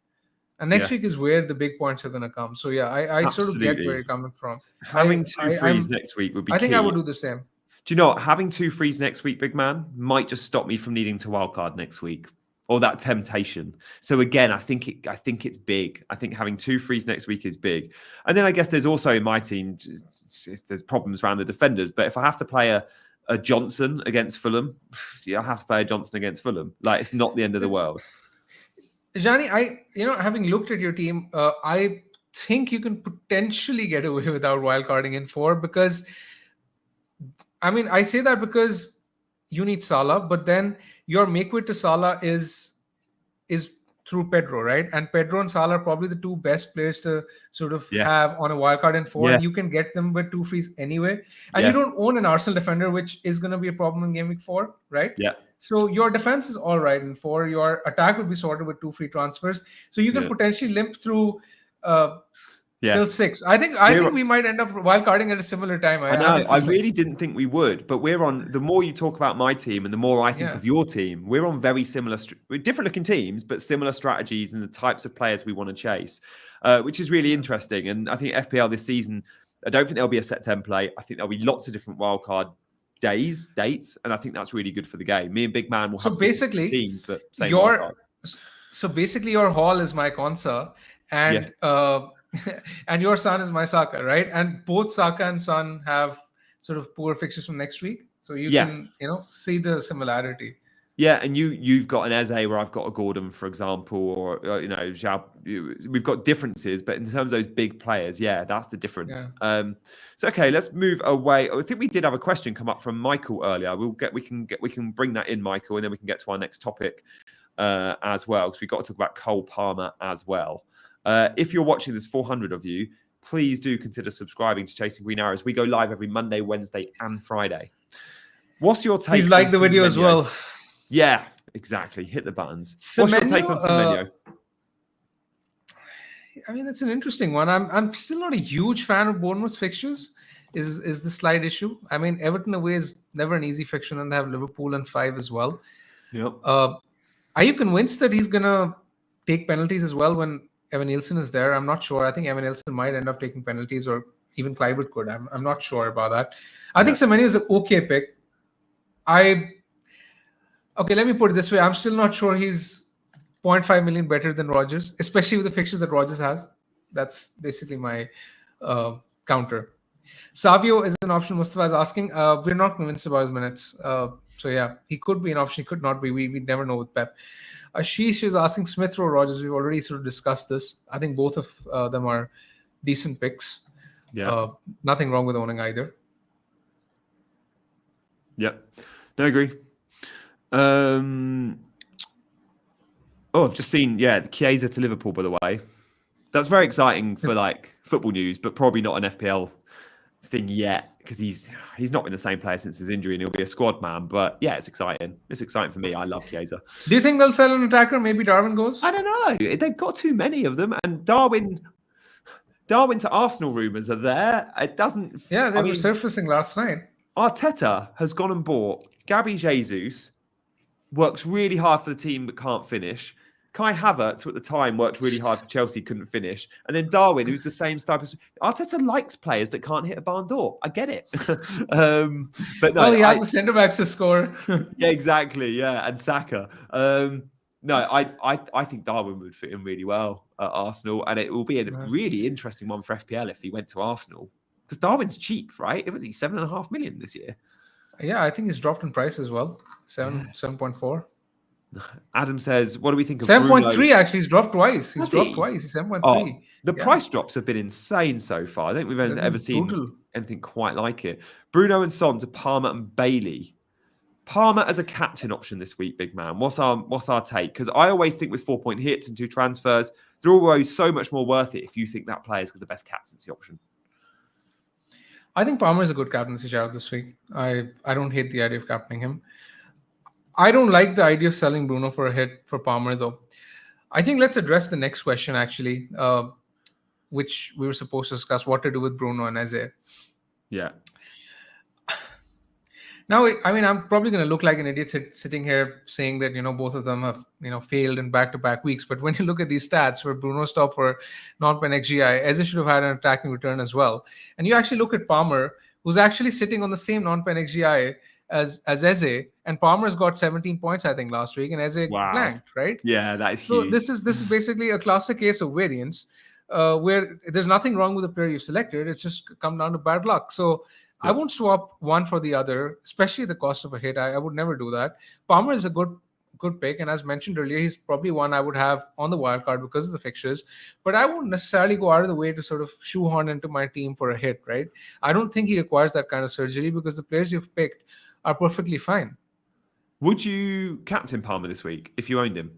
And next Yeah. week is where the big points are going to come. So yeah, I sort of get where you're coming from. Having two frees next week would be I think key. I would do the same. Do you know what? Having 2 frees next week, big man, might just stop me from needing to wildcard next week, or that temptation. So again, I think it's big. I think having 2 frees next week is big. And then I guess there's also in my team, there's problems around the defenders. But if I have to play a Johnson against Fulham, yeah, I have to play a Johnson against Fulham. Like, it's not the end of the world. Gianni, having looked at your team, I think you can potentially get away without wildcarding in 4 because, I say that because you need Salah, but then your make way to Salah is through Pedro, right? And Pedro and Salah are probably the 2 best players to sort of have on a wildcard in 4. Yeah. You can get them with 2 frees anyway. And you don't own an Arsenal defender, which is going to be a problem in game week 4, right? Yeah. So your defense is all right in 4. Your attack would be sorted with 2 free transfers. So you can potentially limp through till 6. I think we might end up wildcarding at a similar time. I know. I really didn't think we would, but we're on. The more you talk about my team, and the more I think of your team, we're on very similar, different looking teams, but similar strategies and the types of players we want to chase, which is really interesting. And I think FPL this season, I don't think there'll be a set template. I think there'll be lots of different wildcard dates, and I think that's really good for the game. Me and Big Man will have basically teams, but same wildcard. So basically, your Hall is my Konsa, and and your Son is my Saka, right? And both Saka and Son have sort of poor fixtures from next week, so you can see the similarity. Yeah, and you've got an Eze where I've got a Gordon, for example, or Zhao. We've got differences, but in terms of those big players, that's the difference. So okay, let's move away. I think we did have a question come up from Michael earlier. We can bring that in, Michael, and then we can get to our next topic as well, because we've got to talk about Cole Palmer as well. If you're watching, there's 400 of you. Please do consider subscribing to Chasing Green Arrows. We go live every Monday, Wednesday, and Friday. What's your take? Please like the video as well. Yeah, exactly. Hit the buttons. What's your take on Semenyo? That's an interesting one. I'm still not a huge fan of Bournemouth's fixtures. Is the slight issue? Everton away is never an easy fixture, and they have Liverpool and 5 as well. Yep. Are you convinced that he's gonna take penalties as well when Evan Nielsen is there? I'm not sure. I think Evan Nielsen might end up taking penalties, or even Kluivert could. I'm not sure about that. I think Semenyo is an okay pick. Okay, let me put it this way. I'm still not sure he's 0.5 million better than Rodgers, especially with the fixtures that Rodgers has. That's basically my counter. Savio is an option. Mustafa is asking. We're not convinced about his minutes. So yeah, he could be an option. He could not be. We never know with Pep. Ashish is asking Smith or Rodgers. We've already sort of discussed this. I think both of them are decent picks. Yeah. Nothing wrong with owning either. Yep. No, I agree. I've just seen, Chiesa to Liverpool, by the way. That's very exciting for football news, but probably not an FPL thing yet, because he's not been the same player since his injury, and he'll be a squad man. But yeah, it's exciting. It's exciting for me. I love Chiesa. Do you think they'll sell an attacker? Maybe Darwin goes? I don't know. They've got too many of them, and Darwin to Arsenal rumours are there. It doesn't. Yeah, they were surfacing last night. Arteta has gone and bought Gabby Jesus, works really hard for the team but can't finish. Kai Havertz, who at the time worked really hard for Chelsea, couldn't finish. And then Darwin, who's the same type of... Arteta likes players that can't hit a barn door. I get it. But no, he has the centre-backs to score. Yeah, exactly. Yeah, and Saka. I think Darwin would fit in really well at Arsenal. And it will be a really interesting one for FPL if he went to Arsenal. Because Darwin's cheap, right? It was 7.5 million this year. Yeah, I think he's dropped in price as well. 7.4. Adam says, what do we think of 7.3 actually? He's dropped twice. He's dropped twice. He's 7.3. The price drops have been insane so far. I don't think we've ever seen anything quite like it. Bruno and Son to Palmer and Bailey. Palmer as a captain option this week, big man. What's our take? Because I always think with 4-point hits and 2 transfers, they're always so much more worth it if you think that player's got the best captaincy option. I think Palmer is a good captaincy shout this week. I don't hate the idea of captaining him. I don't like the idea of selling Bruno for a hit for Palmer, though. I think let's address the next question, actually, which we were supposed to discuss, what to do with Bruno and Eze. Yeah. Now, I mean, I'm probably going to look like an idiot sitting here saying that, both of them have, failed in back-to-back weeks. But when you look at these stats where Bruno's top for non-pen XGI, Eze should have had an attacking return as well. And you actually look at Palmer, who's actually sitting on the same non-pen XGI as Eze, and Palmer's got 17 points, I think, last week, and Eze Wow. blanked, right? Yeah, that is So huge. this is basically a classic case of variance, where there's nothing wrong with the player you've selected. It's just come down to bad luck. So I Yep. won't swap one for the other, especially the cost of a hit. I would never do that. Palmer is a good pick, and as mentioned earlier, he's probably one I would have on the wild card because of the fixtures. But I won't necessarily go out of the way to sort of shoehorn into my team for a hit, right? I don't think he requires that kind of surgery because the players you've picked are perfectly fine. Would you captain Palmer this week if you owned him?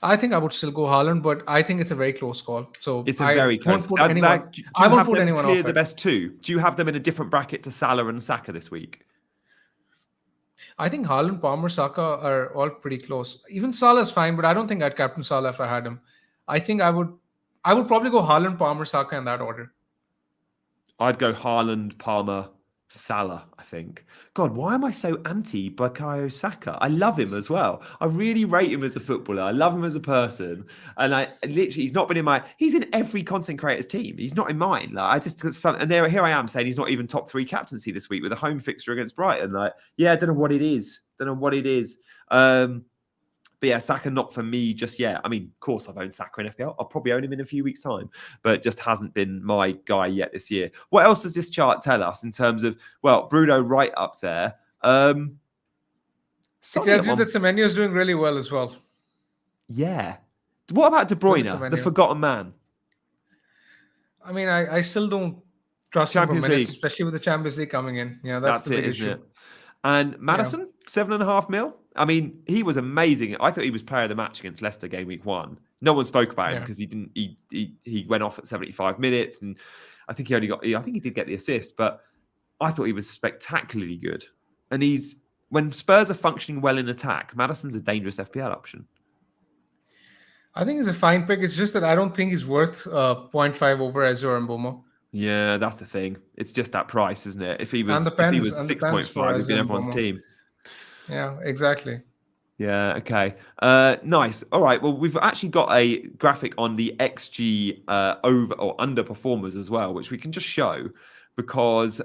I think I would still go Haaland, but I think it's a very close call. So It's a I very won't close. put anyone. Do you I won't have put them anyone clear off the it. best two? Do you have them in a different bracket to Salah and Saka this week? I think Haaland, Palmer, Saka are all pretty close. Even Salah is fine, but I don't think I'd captain Salah if I had him. I think I would probably go Haaland, Palmer, Saka in that order. I'd go Haaland, Palmer, Salah, I think. God, why am I so anti Bukayo Saka? I love him as well. I really rate him as a footballer. I love him as a person. And I literally, he's not been in he's in every content creator's team. He's not in mine. Like, here I am saying he's not even top 3 captaincy this week with a home fixture against Brighton. Like, yeah, I don't know what it is. But yeah, Saka not for me just yet. I mean, of course, I've owned Saka in FPL. I'll probably own him in a few weeks' time, but just hasn't been my guy yet this year. What else does this chart tell us in terms of, well, Bruno right up there? It tells you that Semenyo is doing really well as well. Yeah. What about De Bruyne, the forgotten man? I mean, I still don't trust him for minutes, especially with the Champions League coming in. Yeah, that's the big issue. Isn't it? And Maddison, 7.5 mil. I mean, he was amazing. I thought he was player of the match against Leicester game week 1. No one spoke about him because he didn't. He went off at 75 minutes, and I think he did get the assist, but I thought he was spectacularly good. And when Spurs are functioning well in attack, Maddison's a dangerous FPL option. I think he's a fine pick. It's just that I don't think he's worth 0.5 over Eze or Mbomo. Yeah, that's the thing. It's just that price, isn't it? If he was 6.5, he'd be in everyone's team. Yeah, exactly. Yeah, okay. Nice. All right. Well, we've actually got a graphic on the XG over or underperformers as well, which we can just show because,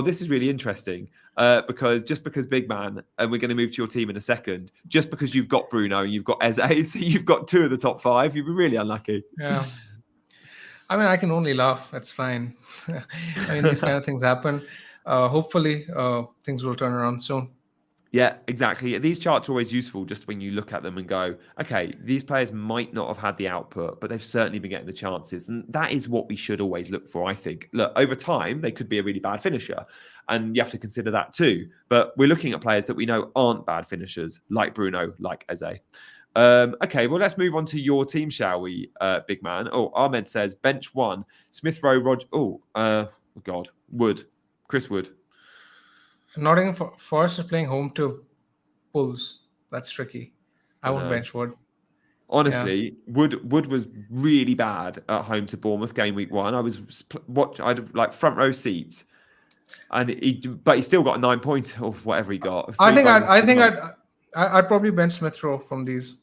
this is really interesting because big man, and we're going to move to your team in a second, just because you've got Bruno and you've got Eze, so you've got 2 of the top 5, you've been really unlucky. Yeah. I mean, I can only laugh. That's fine. I mean, these kind of things happen. Hopefully, things will turn around soon. Yeah, exactly. These charts are always useful just when you look at them and go, okay, these players might not have had the output, but they've certainly been getting the chances. And that is what we should always look for, I think. Look, over time, they could be a really bad finisher. And you have to consider that too. But we're looking at players that we know aren't bad finishers, like Bruno, like Eze. Okay, well, let's move on to your team, shall we, big man? Oh, Ahmed says, bench 1, Smith Rowe, Roger. Wood. Chris Wood. Nottingham Forest is playing home to Wolves. That's tricky. I won't bench Wood. Honestly, Wood was really bad at home to Bournemouth game week 1. I had like front row seats, and he still got a 9 point or whatever he got. I'd probably bench Smith Rowe from these.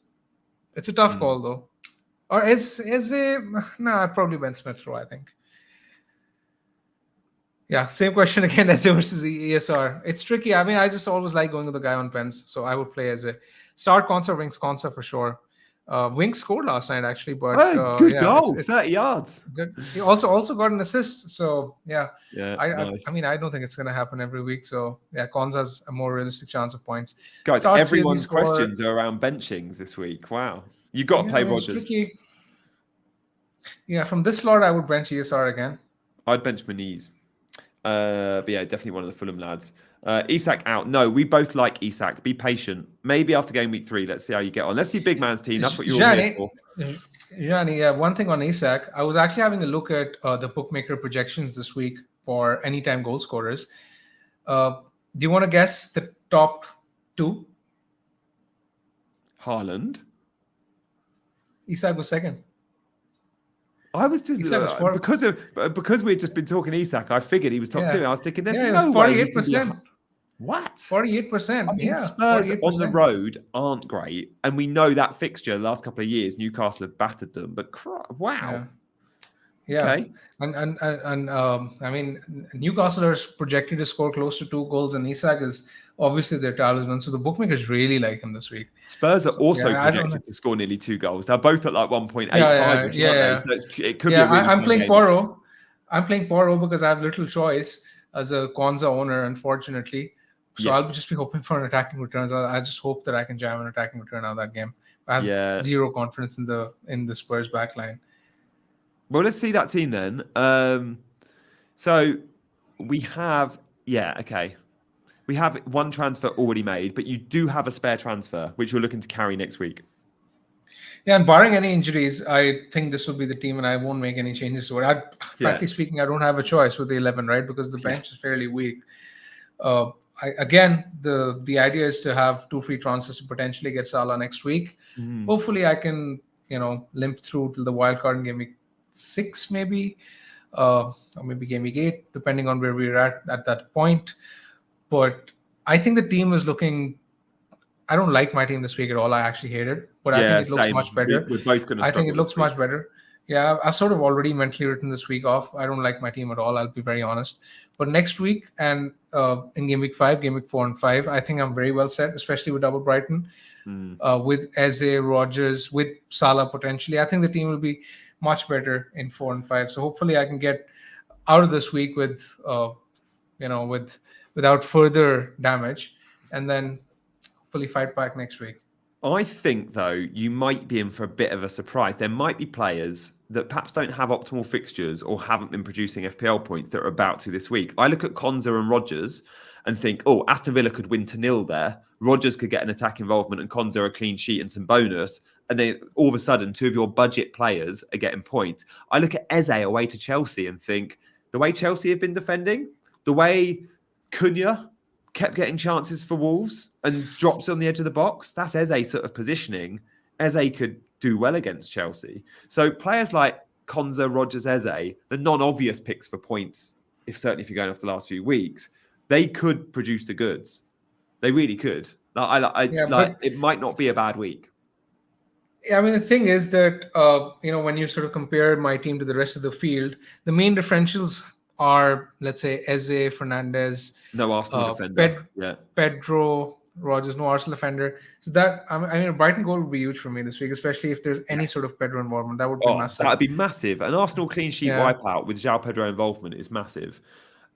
It's a tough call though. Or I'd probably bench Smith Rowe, I think. Yeah, same question again, Eze versus ESR. It's tricky. I mean, I just always like going with the guy on pens, so I would play Eze. Start Konsa, Winks Konsa for sure. Winks scored last night actually, but good goal, 30 yards. Good. He also got an assist, so yeah. Nice. I mean, I don't think it's going to happen every week, so yeah, Konsa's a more realistic chance of points. Guys, everyone's questions are around benchings this week. Wow, you got to play Rodgers. Yeah, from this slot, I would bench ESR again. I'd bench Maniz. But yeah, definitely one of the Fulham lads. Isak out. No, we both like Isak. Be patient. Maybe after game week 3, let's see how you get on. Let's see big man's team. That's what you're all here for. Gianni, one thing on Isak. I was actually having a look at the bookmaker projections this week for anytime goal scorers. Do you want to guess the top 2? Haaland. Isak was second. I was just Isak is because we'd just been talking Isak. I figured he was top 2. And I was thinking, there's it no was way he can be 48%. what? 48%. I mean, Yeah, Spurs on the 48%. road aren't great, and we know that fixture the last couple of years, Newcastle have battered them. But wow, Yeah. okay. And I mean, Newcastle are projected to score close to 2 goals, and Isak is obviously their talisman. So the bookmakers really like him this week. Spurs are So, also I don't know. projected to score nearly 2 goals. They're both at like 1.85, aren't they? Yeah. So it could be a really I'm fun playing game. Poro. I'm playing Poro because I have little choice as a Konza owner, unfortunately. So Yes. I'll just be hoping for an attacking returns. I just hope that I can jam an attacking return out of that game. I have zero confidence in the Spurs backline. Well, let's see that team then. So we have, we have one transfer already made, but you do have a spare transfer, which you're looking to carry next week. Yeah, and barring any injuries, I think this will be the team, and I won't make any changes to it. Frankly speaking, I don't have a choice with the 11, right? Because the bench is fairly weak. The idea is to have 2 free transfers to potentially get Salah next week. Hopefully, I can limp through till the wildcard in game week 6, maybe, or maybe game week 8, depending on where we're at that point. But I think the team is looking. I don't like my team this week at all. I actually hate it, but I think it looks much better. We're both going to. I think it looks much better. Yeah, I've sort of already mentally written this week off. I don't like my team at all. I'll be very honest. But next week and in game week 5, game week 4 and 5, I think I'm very well set, especially with double Brighton, with Eze, Rodgers, with Salah potentially. I think the team will be much better in 4 and 5. So hopefully I can get out of this week with, without further damage, and then hopefully fight back next week. I think, though, you might be in for a bit of a surprise. There might be players that perhaps don't have optimal fixtures or haven't been producing FPL points that are about to this week. I look at Konza and Rodgers and think, oh, Aston Villa could win to 0 there. Rodgers could get an attack involvement and Konza a clean sheet and some bonus. And then all of a sudden, 2 of your budget players are getting points. I look at Eze away to Chelsea and think, the way Chelsea have been defending, the way Cunha kept getting chances for Wolves and drops on the edge of the box. That's Eze sort of positioning. Eze could do well against Chelsea. So players like Konza, Rodgers, Eze, the non-obvious picks for points, certainly if you're going off the last few weeks, they could produce the goods. They really could. It might not be a bad week. Yeah, I mean, the thing is that, when you sort of compare my team to the rest of the field, the main differentials are, let's say, Eze, Fernandez, no Arsenal defender, Pedro, Rodgers, no Arsenal defender. So that a Brighton goal would be huge for me this week, especially if there's any sort of Pedro involvement. That would be massive. That'd be massive. An Arsenal clean sheet wipeout with João Pedro involvement is massive.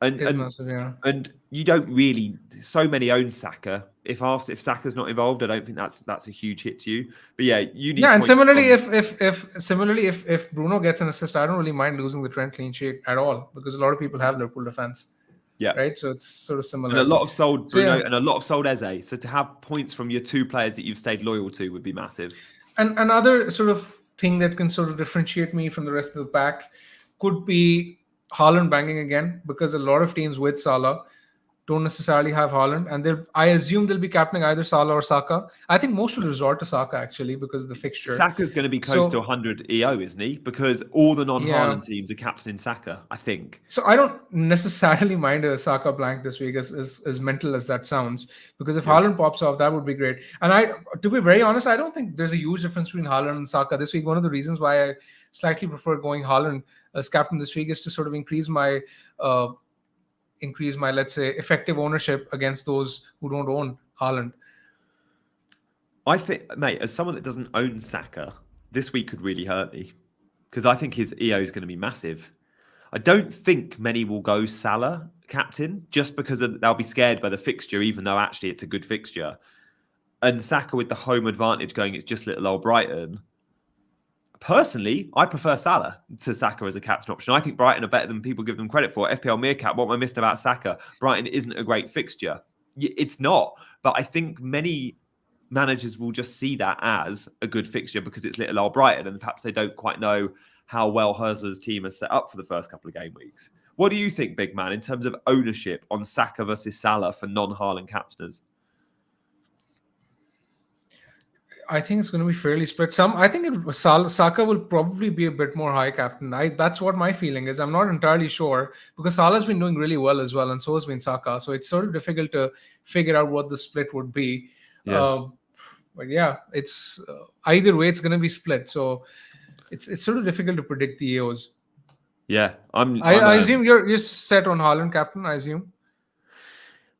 Massive, yeah. And you don't really. So many own Saka. If Saka's not involved, I don't think that's a huge hit to you. But yeah, you need. Yeah, and similarly, if Bruno gets an assist, I don't really mind losing the Trent clean sheet at all because a lot of people have Liverpool defense. Yeah. Right. So it's sort of similar. And a lot of sold Bruno and a lot of sold Eze. So to have points from your 2 players that you've stayed loyal to would be massive. And another sort of thing that can sort of differentiate me from the rest of the pack could be Haaland banging again, because a lot of teams with Salah don't necessarily have Haaland, and I assume they'll be captaining either Salah or Saka. I think most will resort to Saka actually because of the fixture. Saka's going to be close to 100 EO, isn't he? Because all the non-Haaland teams are captaining Saka, I think. So I don't necessarily mind a Saka blank this week, as mental as that sounds, because if Haaland pops off, that would be great. And to be very honest, I don't think there's a huge difference between Haaland and Saka this week. One of the reasons why I slightly prefer going Haaland as captain this week is to sort of increase my let's say effective ownership against those who don't own Haaland. I think, mate, as someone that doesn't own Saka, this week could really hurt me because I think his EO is going to be massive. I don't think many will go Salah captain just because they'll be scared by the fixture, even though actually it's a good fixture. And Saka with the home advantage going, it's just little old Brighton. Personally, I prefer Salah to Saka as a captain option. I think Brighton are better than people give them credit for. FPL Meerkat, what am I missing about Saka? Brighton isn't a great fixture. It's not. But I think many managers will just see that as a good fixture because it's little old Brighton and perhaps they don't quite know how well Herzler's team is set up for the first couple of game weeks. What do you think, big man, in terms of ownership on Saka versus Salah for non-Haaland captainers? I think it's going to be fairly split. I think Saka will probably be a bit more high captain. That's what my feeling is. I'm not entirely sure because Salah's been doing really well as well, and so has been Saka. So it's sort of difficult to figure out what the split would be. Yeah. But yeah, it's either way, it's going to be split. So it's sort of difficult to predict the EOs. Yeah, I assume you're set on Haaland captain. I assume.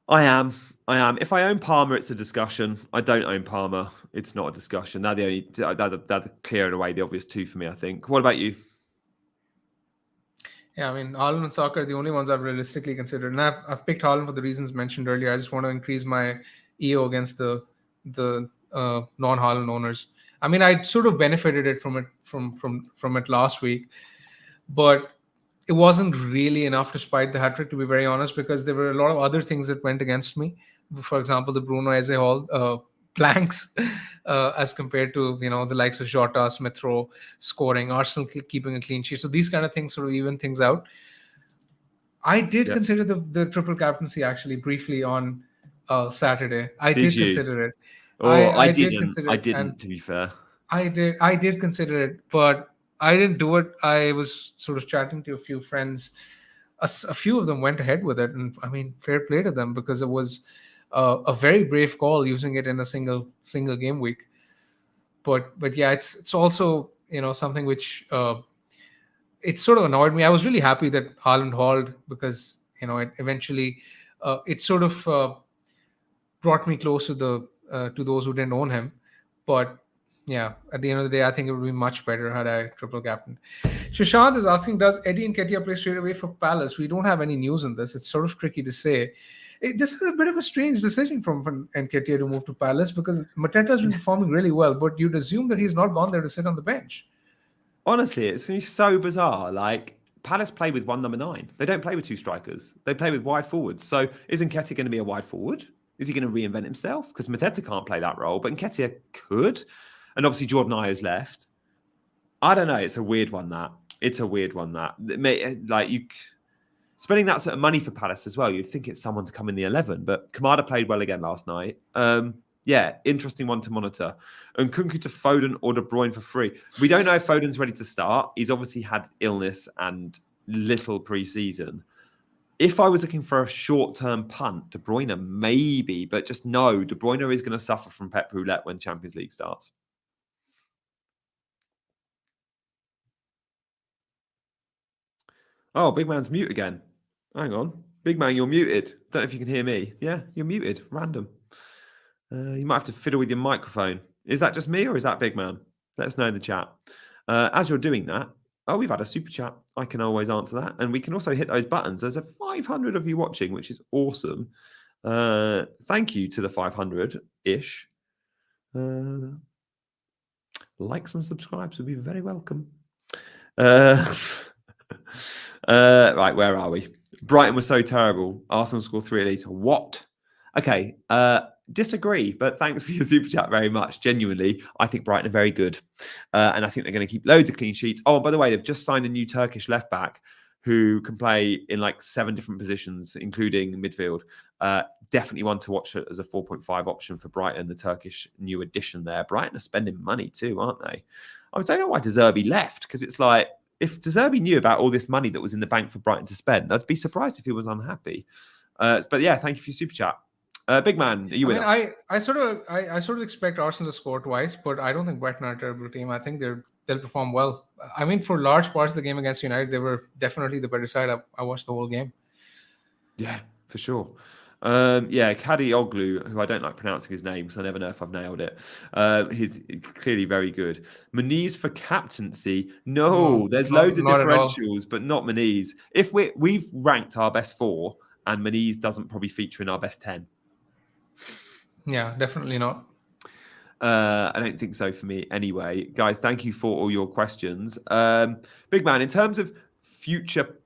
I am. If I own Palmer, it's a discussion. I don't own Palmer. It's not a discussion. They're clearing away the obvious two for me, I think. What about you? Yeah, I mean, Haaland and Saka are the only ones I've realistically considered. And I've picked Haaland for the reasons mentioned earlier. I just want to increase my EO against the non-Haaland owners. I mean, I sort of benefited it from it last week, but it wasn't really enough to spite the hat trick, to be very honest, because there were a lot of other things that went against me. For example, the Bruno Eze Hall blanks as compared to the likes of Jota, Smith Rowe scoring, Arsenal keeping a clean sheet. So these kind of things sort of even things out. I did consider the triple captaincy actually briefly on Saturday. I did consider it. Oh, I didn't. To be fair, I did consider it, but I didn't do it. I was sort of chatting to a few friends. A few of them went ahead with it, and I mean, fair play to them because it was a very brave call using it in a single game week. But yeah, it's also something which it sort of annoyed me. I was really happy that Haaland hauled because it eventually it sort of brought me close to those who didn't own him. But yeah, at the end of the day, I think it would be much better had I triple captain. Shishant is asking, does Eddie Nketiah play straight away for Palace? We don't have any news on this. It's sort of tricky to say. This is a bit of a strange decision from Nketiah to move to Palace because Mateta has been performing really well, but you'd assume that he's not gone there to sit on the bench. Honestly, it's so bizarre. Like, Palace play with one number 9. They don't play with 2 strikers. They play with wide forwards. So is Nketiah going to be a wide forward? Is he going to reinvent himself? Because Mateta can't play that role, but Nketiah could. And obviously Jordan Ayew's left. I don't know. It's a weird one, that. Like, you spending that sort of money for Palace as well, you'd think it's someone to come in the 11. But Kamada played well again last night. Yeah, interesting one to monitor. Nkunku to Foden or De Bruyne for free. We don't know if Foden's ready to start. He's obviously had illness and little pre-season. If I was looking for a short-term punt, De Bruyne maybe, but just no, De Bruyne is going to suffer from Pep Roulette when Champions League starts. Oh, big man's mute again. Hang on. Big man, you're muted. Don't know if you can hear me. Yeah, you're muted. Random. You might have to fiddle with your microphone. Is that just me or is that big man? Let us know in the chat. As you're doing that, we've had a super chat. I can always answer that. And we can also hit those buttons. There's a 500 of you watching, which is awesome. Thank you to the 500-ish. Likes and subscribes would be very welcome. Right, where are we? Brighton was so terrible. Arsenal scored 3 at least. What? Okay, disagree, but thanks for your super chat very much. Genuinely, I think Brighton are very good. And I think they're going to keep loads of clean sheets. Oh, and by the way, they've just signed a new Turkish left back who can play in like 7 different positions, including midfield. Definitely one to watch as a 4.5 option for Brighton, the Turkish new addition there. Brighton are spending money too, aren't they? I don't know why De Zerbi left, because it's like, if De Zerbi knew about all this money that was in the bank for Brighton to spend, I'd be surprised if he was unhappy. But yeah, thank you for your super chat. Big man, are you with us? I sort of expect Arsenal to score twice, but I don't think Brighton are a terrible team. I think they'll perform well. I mean, for large parts of the game against United, they were definitely the better side. I watched the whole game. Yeah, for sure. Yeah, Kadi Oglu, who I don't like pronouncing his name because I never know if I've nailed it. He's clearly very good. Maniz for captaincy. No, there's loads of differentials, but not Maniz. If we've ranked our best 4 and Maniz doesn't probably feature in our best 10. Yeah, definitely not. I don't think so for me anyway. Guys, thank you for all your questions. Big man, in terms of future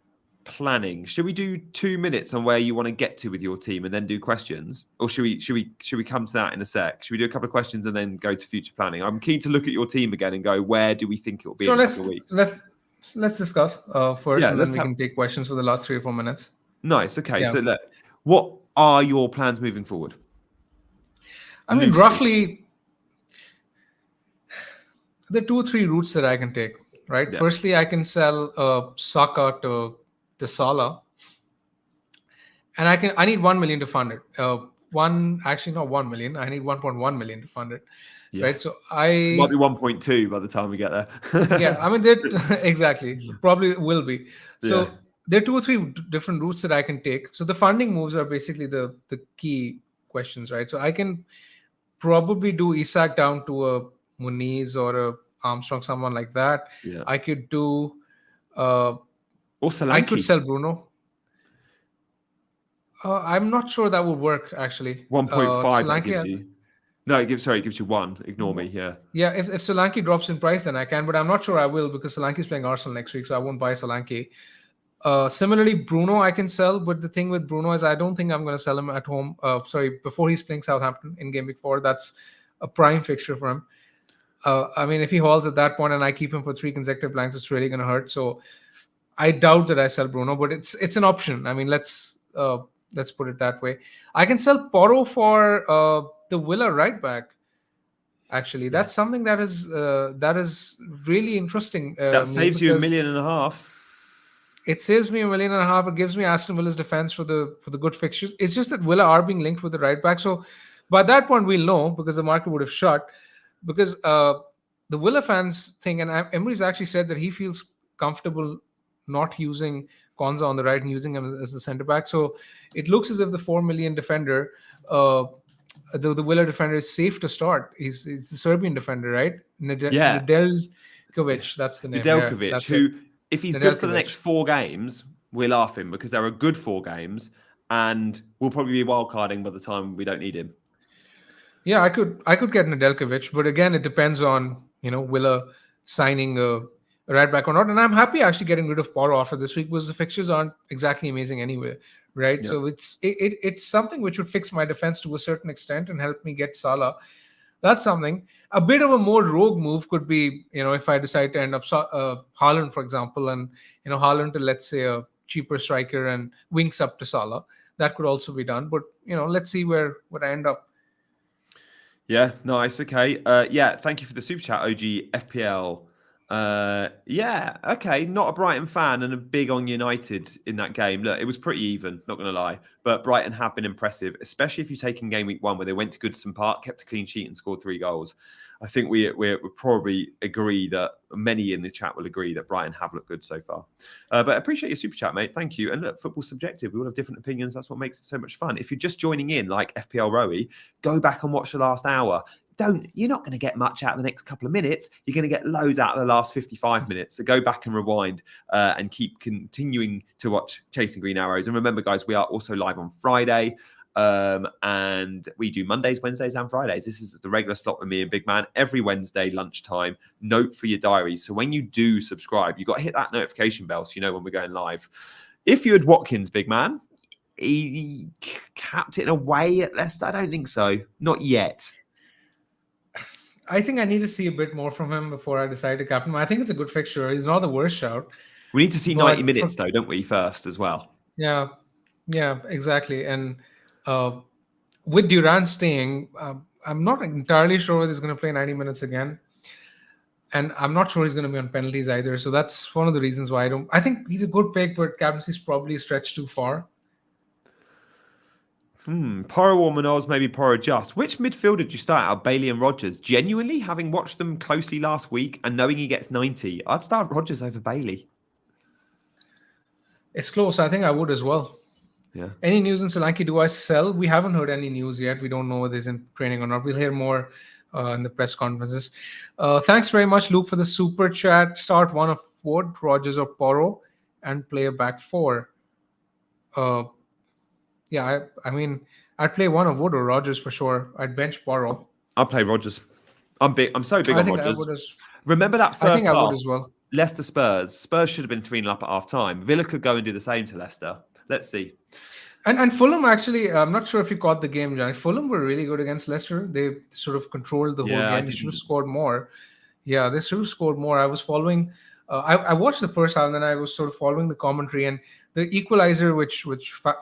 planning, should we do 2 minutes on where you want to get to with your team and then do questions, or should we come to that in a sec? Should we do a couple of questions and then go to future planning? I'm keen to look at your team again and go, where do we think it will be in a couple of weeks? Let's discuss first, and then we can take questions for the last 3 or 4 minutes. Nice. Okay. Yeah. So look, what are your plans moving forward? I mean, roughly, There are 2 3 routes that I can take. Right. Yeah. Firstly, I can sell Saka to Salah, and I need 1 million to fund it. One actually not 1 million. I need 1.1 million to fund it. Yeah. Right. So It might be 1.2 by the time we get yeah, there. I mean, there exactly probably will be. Yeah. So there are 2 or 3 different routes that I can take. So the funding moves are basically the key questions, right? So I can probably do Isak down to a Muniz or a Armstrong, someone like that. Yeah. I could do. Uh, Or I could Solanke. sell Bruno. I'm not sure that would work actually. 1.5 that gives Solanke. you. No, it gives you 1. Ignore me. Yeah. Yeah, if Solanke drops in price, then I can, but I'm not sure I will because Solanke's playing Arsenal next week, so I won't buy Solanke. Similarly, Bruno I can sell, but the thing with Bruno is I don't think I'm going to sell him at home. Before he's playing Southampton in game week 4. That's a prime fixture for him. I mean, if he hauls at that point and I keep him for 3 consecutive blanks, it's really going to hurt. So I doubt that I sell Bruno, but it's an option. I mean, let's put it that way. I can sell Porro for the Villa right back. Actually, that's something that is really interesting. That Me saves you a because million and a half. it saves me 1.5 million. It gives me Aston Villa's defense for the good fixtures. It's just that Villa are being linked with the right back. So by that point, we'll know because the market would have shut. Because the Villa fans think, and Emery's actually said that he feels comfortable not using Konza on the right and using him as the centre back. So it looks as if the 4 million defender, the Villa defender, is safe to start. He's the Serbian defender, right? Yeah. Nedeljkovic, that's the name. Yeah, Nedeljkovic, that's who, it. if he's good for the Nedeljkovic. next 4 games, we're laughing because they're a good 4 games and we'll probably be wildcarding by the time we don't need him. Yeah, I could get Nedeljkovic, but again, it depends on Villa signing a right back or not. And I'm happy actually getting rid of Porro after this week because the fixtures aren't exactly amazing anyway, right? Yeah. So it's something which would fix my defense to a certain extent and help me get Salah. That's something. A bit of a more rogue move could be, if I decide to end up Haaland, for example, and Haaland to, let's say, a cheaper striker and winks up to Salah. That could also be done, but let's see where I end up. Yeah, nice. Okay. Yeah, thank you for the super chat, OG FPL. Yeah, okay. Not a Brighton fan and a big on United in that game. Look, it was pretty even, not going to lie. But Brighton have been impressive, especially if you take in game week 1 where they went to Goodison Park, kept a clean sheet and scored 3 goals. I think we probably agree that many in the chat will agree that Brighton have looked good so far. But I appreciate your super chat, mate. Thank you. And look, football's subjective. We all have different opinions. That's what makes it so much fun. If you're just joining in like FPL Rowie, go back and watch the last hour. You're not going to get much out of the next couple of minutes. You're going to get loads out of the last 55 minutes. So go back and rewind and keep continuing to watch Chasing Green Arrows. And remember, guys, we are also live on Friday. And we do Mondays, Wednesdays, and Fridays. This is the regular slot with me and Big Man every Wednesday lunchtime. Note for your diaries. So when you do subscribe, you've got to hit that notification bell so you know when we're going live. If you had Watkins, Big Man, he capped it away at Leicester. I don't think so. Not yet. I think I need to see a bit more from him before I decide to captain him. I think it's a good fixture. He's not the worst shout. We need to see 90 minutes, though, don't we, first as well? Yeah, exactly. And with Duran staying, I'm not entirely sure whether he's going to play 90 minutes again. And I'm not sure he's going to be on penalties either. So that's one of the reasons why I think he's a good pick, but captaincy's probably stretched too far. Porro or Munoz, maybe Porro just. Which midfield did you start out? Bailey and Rodgers? Genuinely, having watched them closely last week and knowing he gets 90, I'd start Rodgers over Bailey. It's close. I think I would as well. Yeah. Any news in Solanke? Do I sell? We haven't heard any news yet. We don't know whether he's in training or not. We'll hear more in the press conferences. Thanks very much, Luke, for the super chat. Start one of Wood, Rodgers, or Porro, and play a back 4. Yeah, I mean, I'd play one of Wood or Rodgers for sure. I'd bench Porro. I'll play Rodgers. I'm so big on Rodgers. Remember that first I think half? I would as well. Leicester Spurs. Spurs should have been 3-0 up at half time. Villa could go and do the same to Leicester. Let's see. And Fulham, actually, I'm not sure if you caught the game, John. Fulham were really good against Leicester. They sort of controlled the whole game. They should have scored more. Yeah, they should have scored more. I was following. I watched the first half, and then I was sort of following the commentary. And the equalizer, which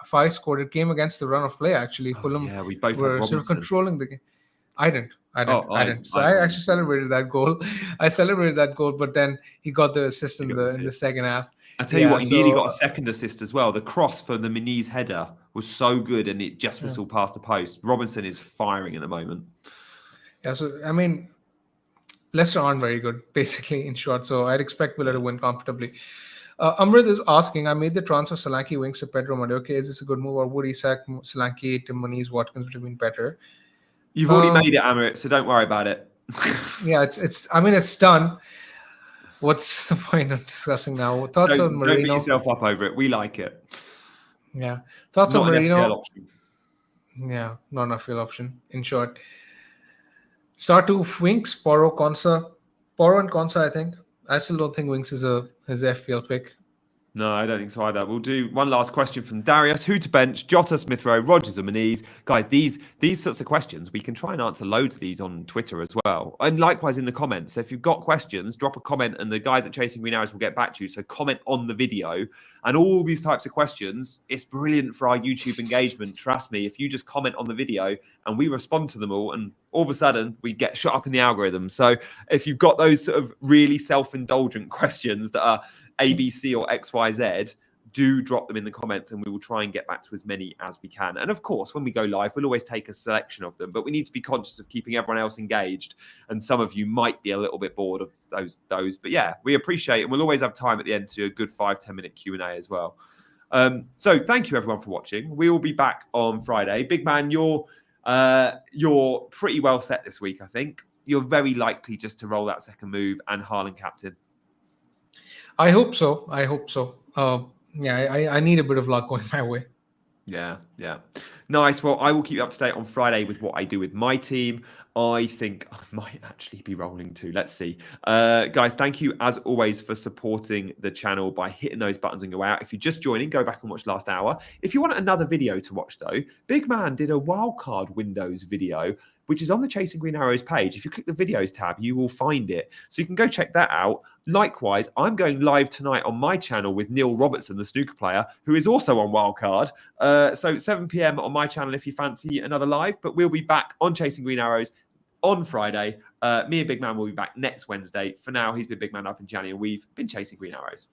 Fai scored, it came against the run of play. Actually, Fulham we both were sort of controlling the game. I didn't. I Oh, didn't. I didn't. So I I won. actually celebrated that goal. I celebrated that goal, but then he got the assist You in got to the see it. second half. I tell you Yeah. what, he nearly So got a second assist as well. The cross for the Muniz header was so good, and it just yeah. whistled past the post. Robinson is firing at the moment. Yeah. So I mean, Leicester aren't very good, basically, in short. So I'd expect Villa to win comfortably. Amrit is asking, I made the transfer Solanke wings to Pedro Monday. Okay, is this a good move, or would Isak, Solanke, Tim Muniz, Watkins would have been better? You've already Um, made it, Amrit, so don't worry about it. yeah, it's. I mean, it's done. What's the point of discussing now? Thoughts on Don't beat Marino? yourself up over it. We like it. Yeah, thoughts on Not an FPL Marino? option. Yeah, not enough real option. In short, start two Winks, Poro, Konsa, Poro and Konsa. I think. I still don't think Winks is a FPL pick. No, I don't think so either. We'll do one last question from Darius. Who to bench? Jota, Smith Rowe, Rogers, or Muniz? Guys, these sorts of questions, we can try and answer loads of these on Twitter as well. And likewise in the comments. So if you've got questions, drop a comment and the guys at Chasing Green Arrows will get back to you. So comment on the video. And all these types of questions, it's brilliant for our YouTube engagement. Trust me, if you just comment on the video and we respond to them all, and all of a sudden we get shot up in the algorithm. So if you've got those sort of really self-indulgent questions that are ABC or XYZ, do drop them in the comments and we will try and get back to as many as we can. And of course, when we go live, we'll always take a selection of them, but we need to be conscious of keeping everyone else engaged. And some of you might be a little bit bored of those. But yeah, we appreciate it. And we'll always have time at the end to do a good 5-10 minute Q&A as well. So thank you everyone for watching. We will be back on Friday. Big man, you're pretty well set this week, I think. You're very likely just to roll that second move and Haaland captain. I hope so. I need a bit of luck going my way. Yeah. Nice. Well, I will keep you up to date on Friday with what I do with my team. I think I might actually be rolling too. Let's see. Guys, thank you as always for supporting the channel by hitting those buttons on your way out. If you're just joining, go back and watch last hour. If you want another video to watch though, Big Man did a wildcard Windows video, which is on the Chasing Green Arrows page. If you click the videos tab, you will find it. So you can go check that out. Likewise, I'm going live tonight on my channel with Neil Robertson, the snooker player, who is also on Wildcard. So 7 p.m. on my channel if you fancy another live. But we'll be back on Chasing Green Arrows on Friday. Me and Big Man will be back next Wednesday. For now, he's been Big Man up in January, and we've been Chasing Green Arrows.